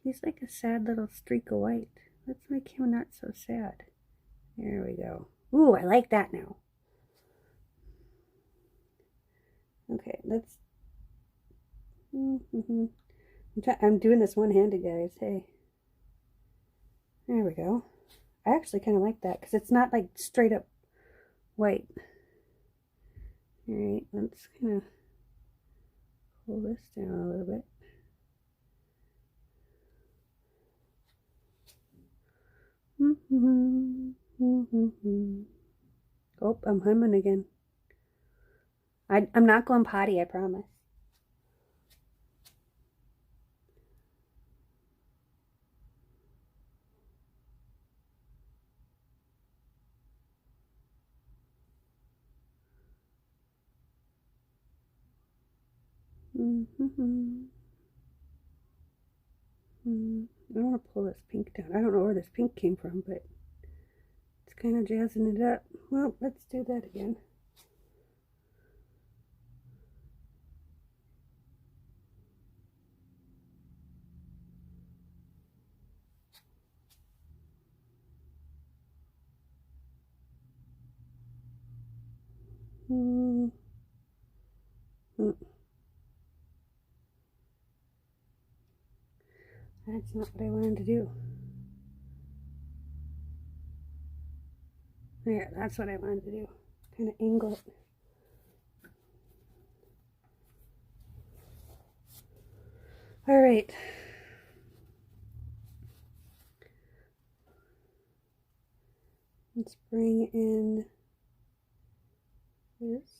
He's like a sad little streak of white. Let's make him not so sad. There we go. Ooh, I like that now. Okay, let's... I'm doing this one-handed, guys. Hey. There we go. I actually kind of like that because it's not like straight up white. Alright, let's kind of pull this down a little bit. Oh, I'm humming again. I'm not going potty, I promise. I don't want to pull this pink down. I don't know where this pink came from, but it's kind of jazzing it up. Well, let's do that again. That's not what I wanted to do. There, that's what I wanted to do. Kind of angle it. All right. Let's bring in this.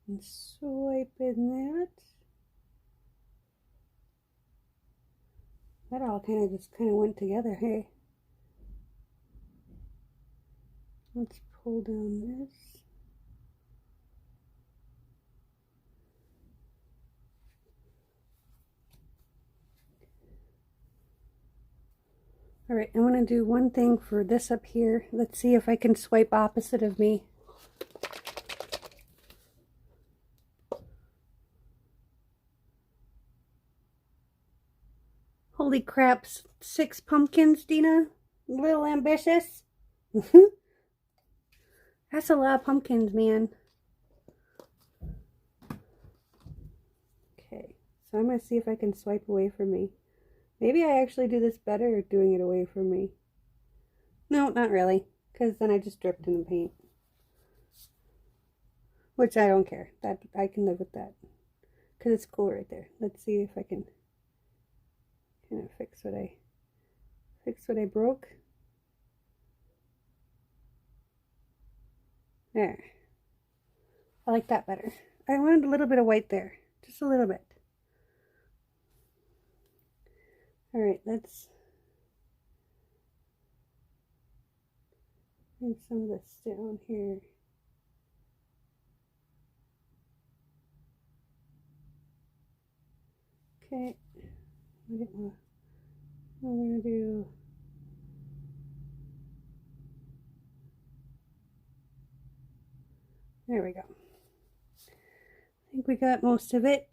And swipe in that. That all just went together, hey. Let's pull down this. All right, I want to do one thing for this up here. Let's see if I can swipe opposite of me. Holy crap, 6 pumpkins, Dina? A little ambitious? That's a lot of pumpkins, man. Okay, so I'm going to see if I can swipe away from me. Maybe I actually do this better doing it away from me. No, not really, because then I just dripped in the paint. Which I don't care. That I can live with that. Because it's cool right there. Let's see if I can kind of fix what I broke. There. I like that better. I wanted a little bit of white there. Just a little bit. Alright, let's bring some of this down here. Okay. We're going to do there we go. I think we got most of it.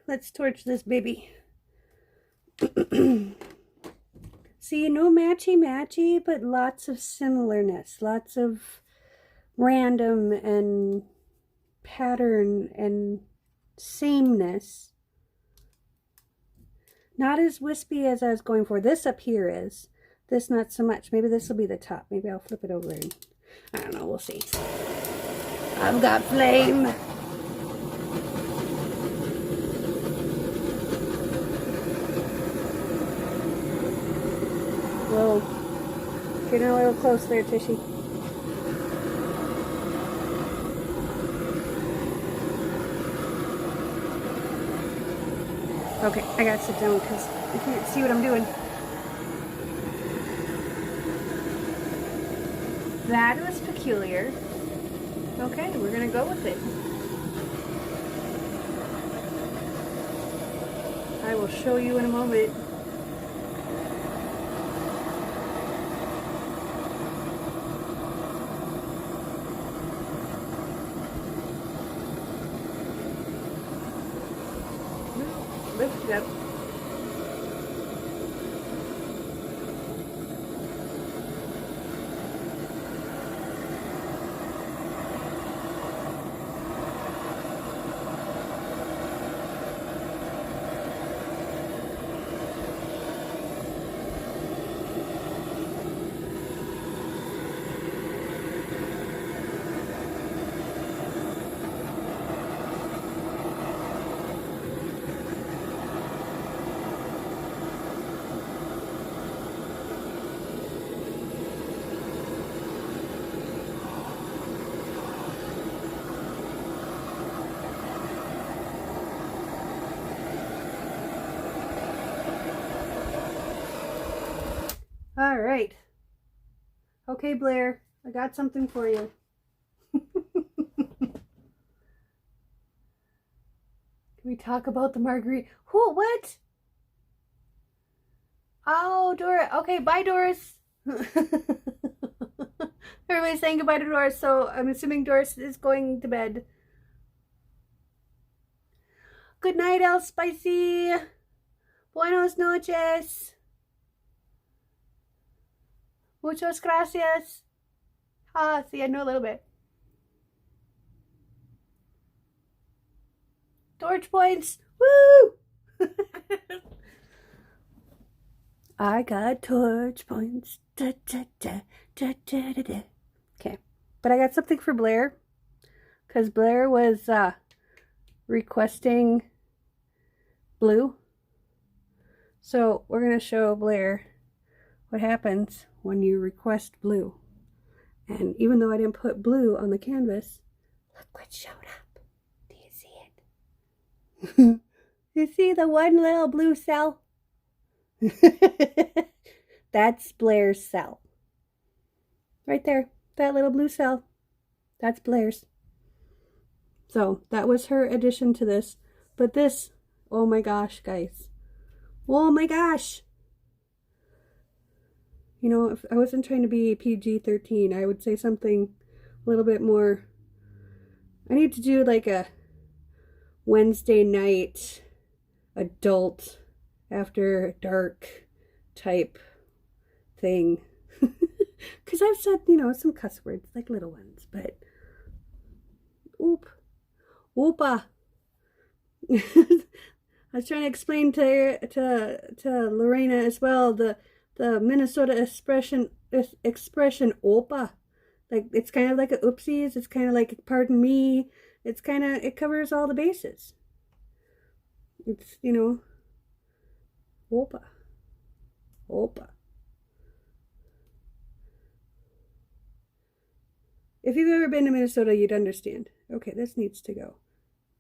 Let's torch this baby. See, no matchy-matchy, but lots of similarness. Lots of random and pattern and sameness. Not as wispy as I was going for. This up here is. This not so much. Maybe this will be the top. Maybe I'll flip it over and I don't know. We'll see. I've got flame. Whoa. Getting a little close there, Tishy. Okay, I gotta sit down because I can't see what I'm doing. That was peculiar. Okay, we're gonna go with it. I will show you in a moment. Lift it up. All right. Okay, Blair, I got something for you. Can we talk about the margarita? Who? What? Oh, Doris. Okay, bye, Doris. Everybody's saying goodbye to Doris, so I'm assuming Doris is going to bed. Good night, El Spicy. Buenos noches. Muchas gracias. Ah, see, I know a little bit. Torch points. Woo! I got torch points. Da, da, da, da, da, da, da. Okay. But I got something for Blair. Because Blair was requesting blue. So we're going to show Blair what happens when you request blue. And even though I didn't put blue on the canvas, look what showed up. Do you see it? You see the one little blue cell? That's Blair's cell. Right there. That little blue cell. That's Blair's. So that was her addition to this. But this, oh my gosh, guys. Oh my gosh. You know, if I wasn't trying to be PG-13, I would say something a little bit more. I need to do like a Wednesday night adult after dark type thing. Because I've said, you know, some cuss words, like little ones, but oopa. I was trying to explain to Lorena as well the Minnesota expression opa. Like, it's kind of like a oopsies, it's kind of like pardon me, it's kind of, it covers all the bases. It's, you know, opa. If you've ever been to Minnesota, you'd understand. Okay, this needs to go.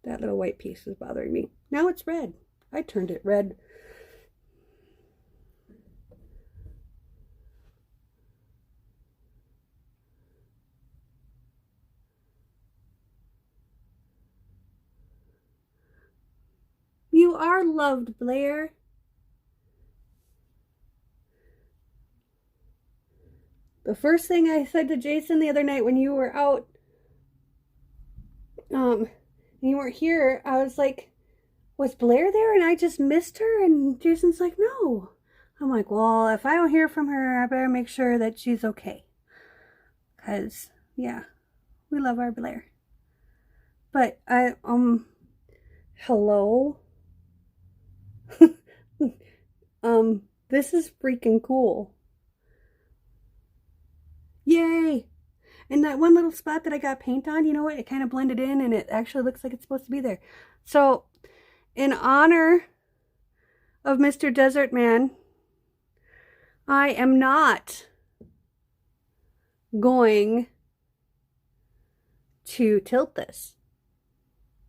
That little white piece was bothering me. Now it's red. I turned it red. You are loved, Blair. The first thing I said to Jason the other night when you were out, and you weren't here, I was like, was Blair there and I just missed her? And Jason's like, no. I'm like, well, if I don't hear from her, I better make sure that she's okay. Because, yeah, we love our Blair. But hello? This is freaking cool. Yay! And that one little spot that I got paint on, you know what? It kind of blended in and it actually looks like it's supposed to be there. So, in honor of Mr. Desert Man, I am not going to tilt this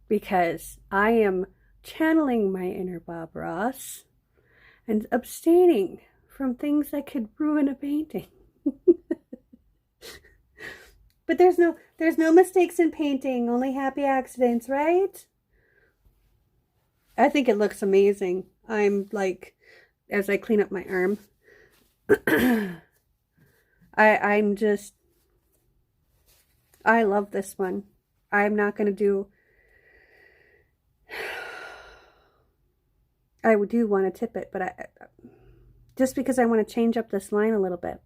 because I am channeling my inner Bob Ross and abstaining from things that could ruin a painting. But there's no mistakes in painting, only happy accidents, right? I think it looks amazing. I'm like, as I clean up my arm, I love this one. I'm not going to do, I do want to tip it, but just because I want to change up this line a little bit.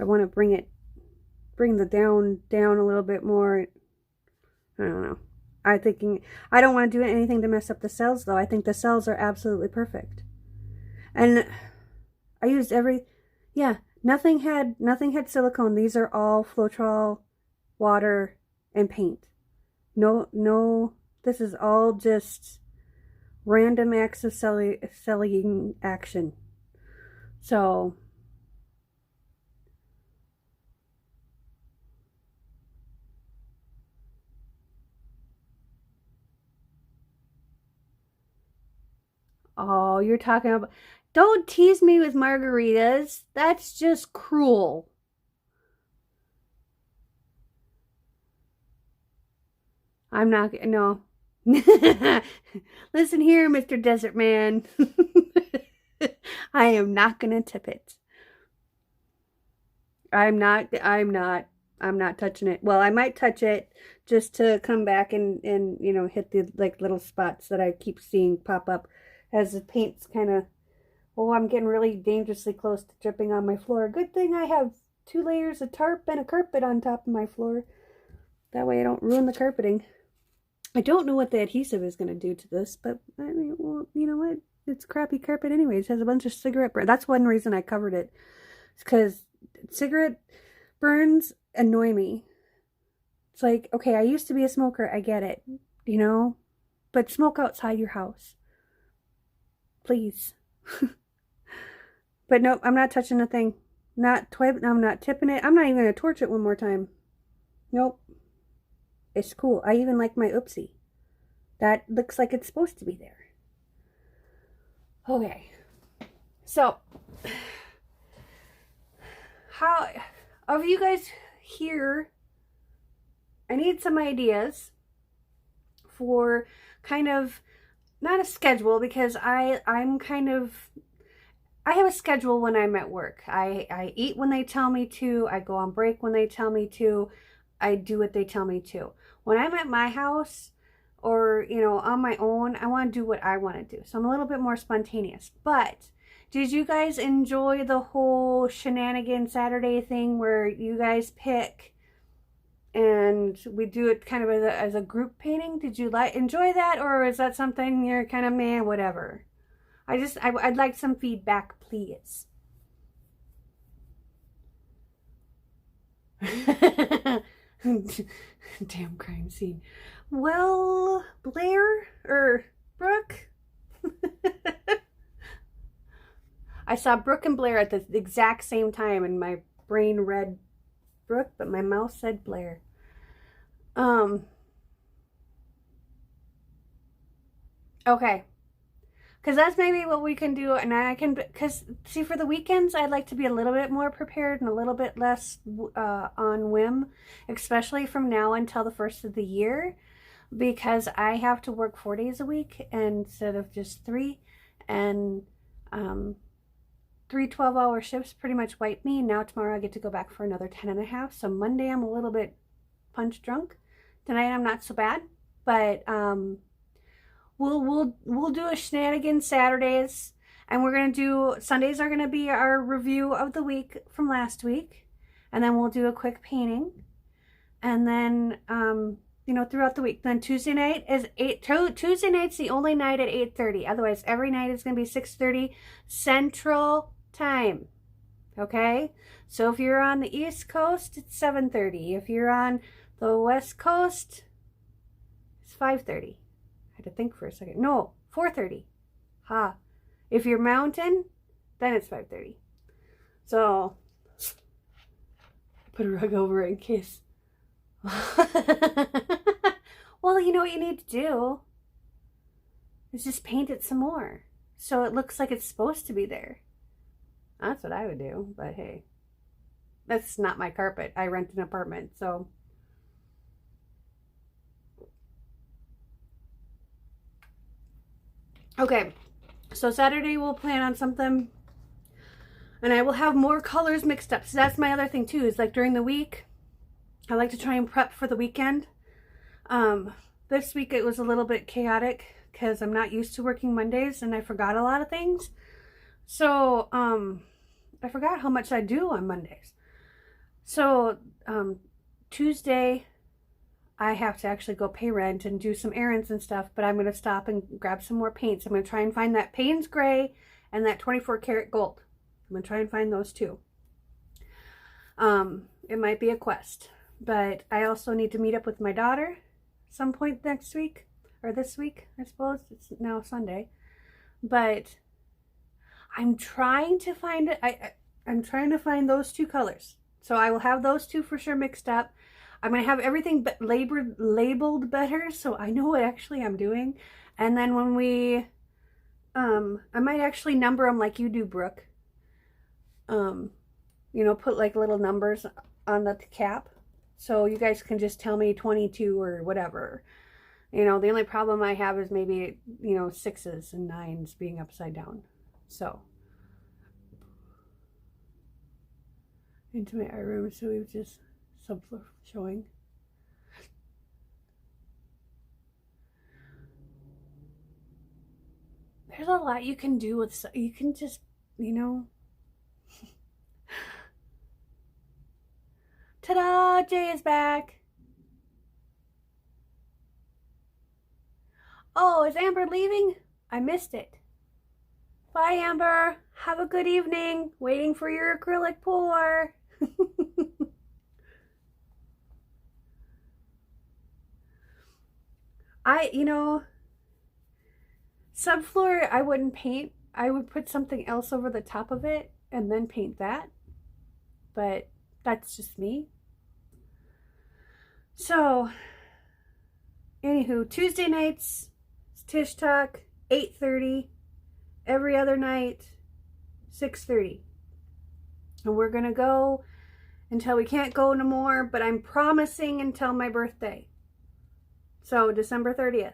I want to bring the down a little bit more. I don't know. I don't want to do anything to mess up the cells though. I think the cells are absolutely perfect. And I used nothing had silicone. These are all Floetrol, water, and paint. No, this is all just random acts of celling action. So, oh, you're talking about... Don't tease me with margaritas. That's just cruel. I'm not, no. Listen here, Mr. Desert Man. I am not gonna tip it. I'm not touching it. Well, I might touch it just to come back and you know, hit the like little spots that I keep seeing pop up as the paint's kind of, oh, I'm getting really dangerously close to dripping on my floor. Good thing I have 2 layers of tarp and a carpet on top of my floor. That way I don't ruin the carpeting. I don't know what the adhesive is going to do to this, but I mean, well, you know what? It's crappy carpet anyways. It has a bunch of cigarette burns. That's one reason I covered it. It's because cigarette burns annoy me. It's like, okay, I used to be a smoker. I get it, you know? But smoke outside your house. Please. But nope, I'm not touching the thing. I'm not tipping it. I'm not even going to torch it one more time. Nope. It's cool. I even like my oopsie. That looks like it's supposed to be there. Okay. So, how of you guys here, I need some ideas for kind of, not a schedule, because I'm kind of, I have a schedule when I'm at work. I eat when they tell me to. I go on break when they tell me to. I do what they tell me to. When I'm at my house or, you know, on my own, I want to do what I want to do. So I'm a little bit more spontaneous. But did you guys enjoy the whole shenanigan Saturday thing where you guys pick and we do it kind of as a group painting? Did you enjoy that, or is that something you're kind of meh, whatever? I'd like some feedback, please. Damn crime scene. Well, Blair or Brooke? I saw Brooke and Blair at the exact same time, and my brain read Brooke, but my mouth said Blair. Okay. Because that's maybe what we can do, and I can, because see, for the weekends, I'd like to be a little bit more prepared and a little bit less on whim, especially from now until the first of the year, because I have to work 4 days a week instead of just 3, and 3 12-hour shifts pretty much wipe me. Now tomorrow I get to go back for another 10 and a half, so Monday I'm a little bit punch drunk. Tonight I'm not so bad, but We'll do a shenanigan Saturdays, and we're gonna do Sundays are gonna be our review of the week from last week, and then we'll do a quick painting, and then you know, throughout the week. Then Tuesday night is Tuesday night's the only night at 8:30. Otherwise, every night is gonna be 6:30 Central Time. Okay, so if you're on the East Coast, it's 7:30. If you're on the West Coast, it's 5:30. I had to think for a second. No, 4:30. Ha. If you're mountain, then it's 5:30. So, put a rug over it in case. Well, you know what you need to do? Is just paint it some more, so it looks like it's supposed to be there. That's what I would do, but hey. That's not my carpet. I rent an apartment, so... Okay, so Saturday we'll plan on something, and I will have more colors mixed up. So that's my other thing too, is like during the week, I like to try and prep for the weekend. This week it was a little bit chaotic because I'm not used to working Mondays and I forgot a lot of things. So, I forgot how much I do on Mondays. So, Tuesday, I have to actually go pay rent and do some errands and stuff, but I'm going to stop and grab some more paints. I'm going to try and find that Payne's Gray and that 24 karat gold. I'm going to try and find those two. It might be a quest, but I also need to meet up with my daughter some point next week, or this week, I suppose. It's now Sunday, but I'm trying to find it. I'm trying to find those two colors. So I will have those two for sure mixed up. I'm going to have everything labeled better, so I know what actually I'm doing. And then when we, I might actually number them like you do, Brooke. You know, put like little numbers on the cap. So you guys can just tell me 22 or whatever. You know, the only problem I have is maybe, you know, 6s and 9s being upside down. So, into my eye room, so we've just subfloor showing. There's a lot you can do with, you can just, you know. Ta-da! Jay is back. Oh, is Amber leaving? I missed it. Bye, Amber. Have a good evening. Waiting for your acrylic pour. You know, subfloor I wouldn't paint. I would put something else over the top of it and then paint that. But that's just me. So, anywho, Tuesday nights, Tish Talk, 8:30. Every other night, 6:30. And we're going to go until we can't go no more, but I'm promising until my birthday. So, December 30th.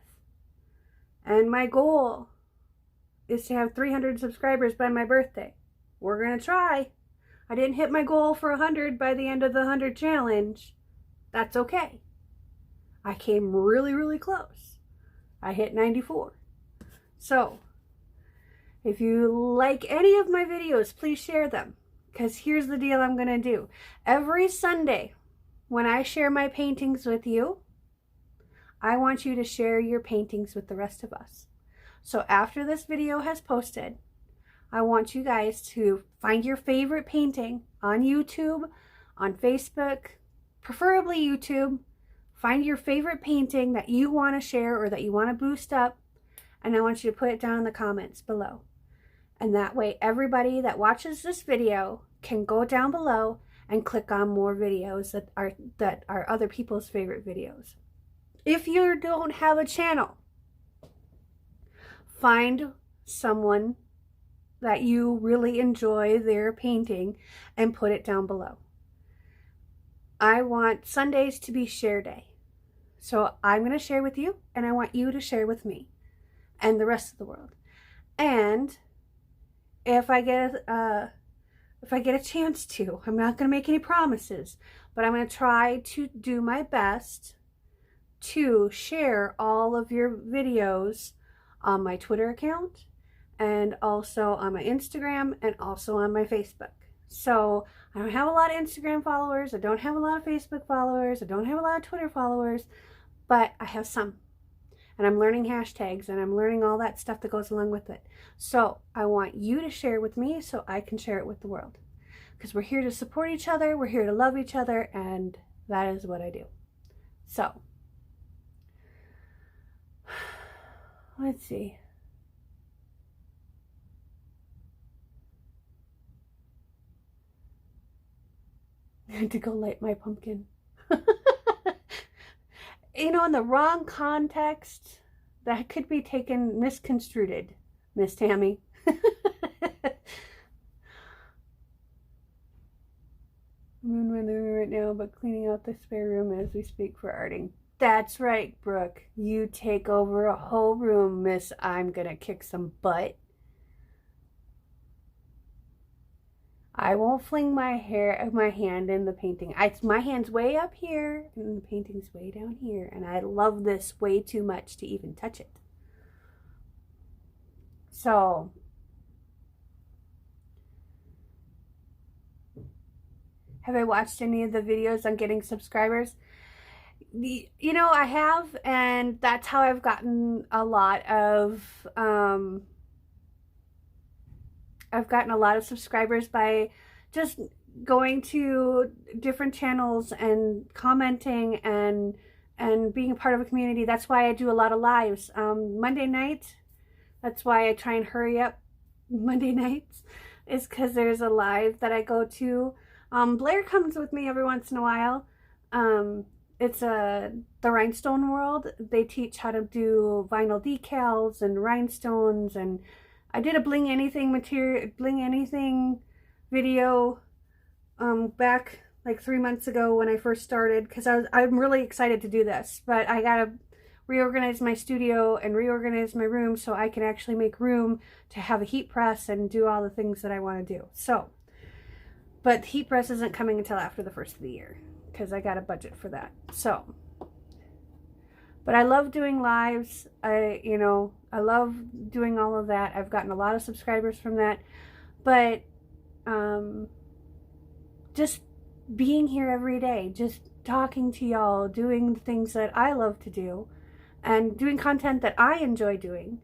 And my goal is to have 300 subscribers by my birthday. We're going to try. I didn't hit my goal for 100 by the end of the 100 challenge. That's okay. I came really, really close. I hit 94. So, if you like any of my videos, please share them. Because here's the deal I'm going to do. Every Sunday, when I share my paintings with you, I want you to share your paintings with the rest of us. So after this video has posted, I want you guys to find your favorite painting on YouTube, on Facebook, preferably YouTube. Find your favorite painting that you want to share or that you want to boost up, and I want you to put it down in the comments below. And that way everybody that watches this video can go down below and click on more videos that are other people's favorite videos. If you don't have a channel, find someone that you really enjoy their painting and put it down below. I want Sundays to be share day. So I'm going to share with you, and I want you to share with me and the rest of the world. And if I get a chance to, I'm not going to make any promises, but I'm going to try to do my best to share all of your videos on my Twitter account and also on my Instagram and also on my Facebook. So I don't have a lot of Instagram followers, I don't have a lot of Facebook followers, I don't have a lot of Twitter followers, but I have some. And I'm learning hashtags and I'm learning all that stuff that goes along with it. So I want you to share with me so I can share it with the world. Because we're here to support each other, we're here to love each other, and that is what I do. So, let's see. I had to go light my pumpkin. You know, in the wrong context, that could be taken misconstrued, Miss Tammy. I'm in my living room right now, but cleaning out the spare room as we speak for arting. That's right, Brooke. You take over a whole room, miss. I'm gonna kick some butt. I won't fling my hand in the painting. My hand's way up here, and the painting's way down here, and I love this way too much to even touch it. So, have I watched any of the videos on getting subscribers? You know, I have, and that's how I've gotten a lot of subscribers, by just going to different channels and commenting and being a part of a community. That's why I do a lot of lives. Monday night, that's why I try and hurry up Monday nights, is because there's a live that I go to. Blair comes with me every once in a while. It's the Rhinestone World. They teach how to do vinyl decals and rhinestones, and I did a bling anything video back like 3 months ago when I first started, because I'm really excited to do this, but I gotta reorganize my studio and reorganize my room so I can actually make room to have a heat press and do all the things that I want to do. So, but the heat press isn't coming until after the first of the year because I got a budget for that. So, but I love doing lives. I love doing all of that. I've gotten a lot of subscribers from that. But just being here every day, just talking to y'all, doing the things that I love to do, and doing content that I enjoy doing.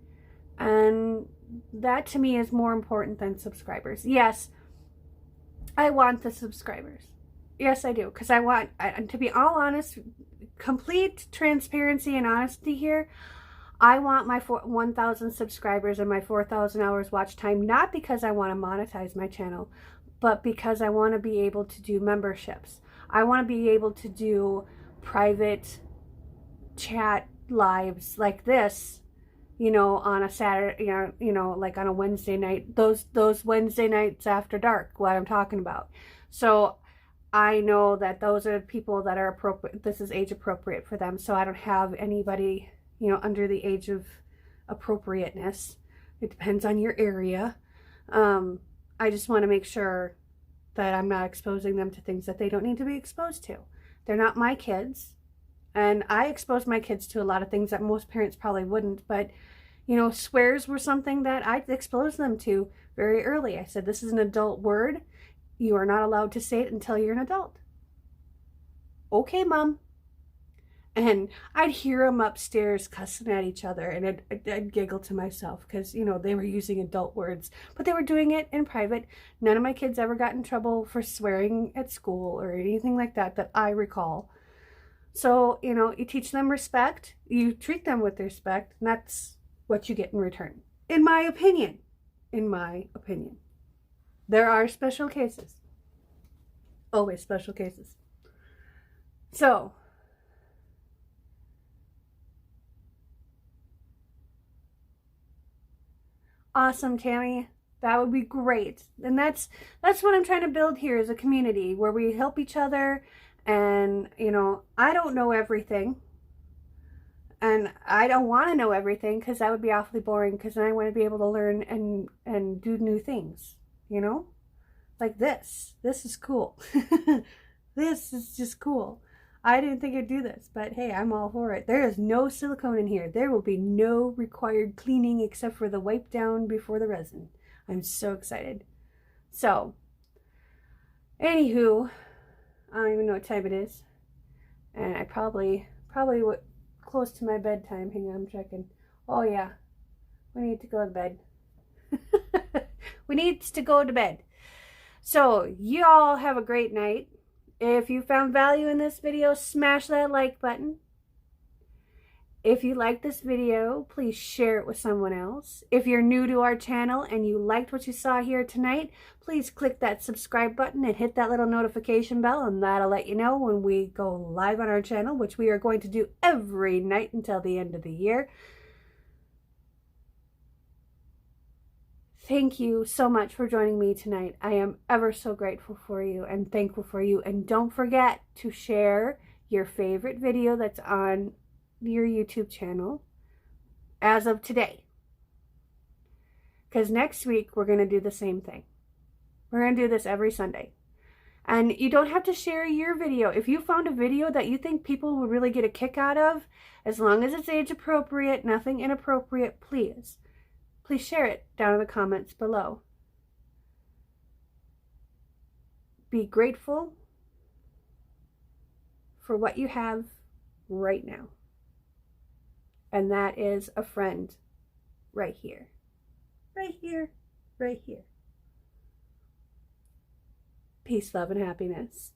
And that to me is more important than subscribers. Yes, I want the subscribers. Yes, I do. Because I want, to be all honest, complete transparency and honesty here, I want my 1,000 subscribers and my 4,000 hours watch time, not because I want to monetize my channel, but because I want to be able to do memberships. I want to be able to do private chat lives like this, on a Saturday, like on a Wednesday night, those Wednesday nights after dark, what I'm talking about. So I know that those are people that are appropriate. This is age appropriate for them. So I don't have anybody, under the age of appropriateness. It depends on your area. I just want to make sure that I'm not exposing them to things that they don't need to be exposed to. They're not my kids. And I expose my kids to a lot of things that most parents probably wouldn't. But, swears were something that I exposed them to very early. I said, this is an adult word. You are not allowed to say it until you're an adult. Okay, Mom. And I'd hear them upstairs cussing at each other, and I'd giggle to myself because, they were using adult words, but they were doing it in private. None of my kids ever got in trouble for swearing at school or anything like that I recall. So, you teach them respect, you treat them with respect, and that's what you get in return. In my opinion. There are special cases. Always special cases. So, awesome, Tammy. That would be great. And that's what I'm trying to build here, is a community where we help each other. And, I don't know everything. And I don't want to know everything because that would be awfully boring, because then I want to be able to learn and do new things, Like this. This is cool. This is just cool. I didn't think I'd do this, but hey, I'm all for it. There is no silicone in here. There will be no required cleaning except for the wipe down before the resin. I'm so excited. So, anywho, I don't even know what time it is. And I probably close to my bedtime. Hang on, I'm checking. Oh yeah, we need to go to bed. We need to go to bed. So, you all have a great night. If you found value in this video, smash that like button. If you like this video, please share it with someone else. If you're new to our channel and you liked what you saw here tonight, please click that subscribe button and hit that little notification bell, and that'll let you know when we go live on our channel, which we are going to do every night until the end of the year. Thank you so much for joining me tonight. I am ever so grateful for you and thankful for you. And don't forget to share your favorite video that's on your YouTube channel as of today. Because next week we're going to do the same thing. We're going to do this every Sunday. And you don't have to share your video. If you found a video that you think people would really get a kick out of, as long as it's age appropriate, nothing inappropriate, please share it down in the comments below. Be grateful for what you have right now. And that is a friend right here. Right here. Right here. Peace, love, and happiness.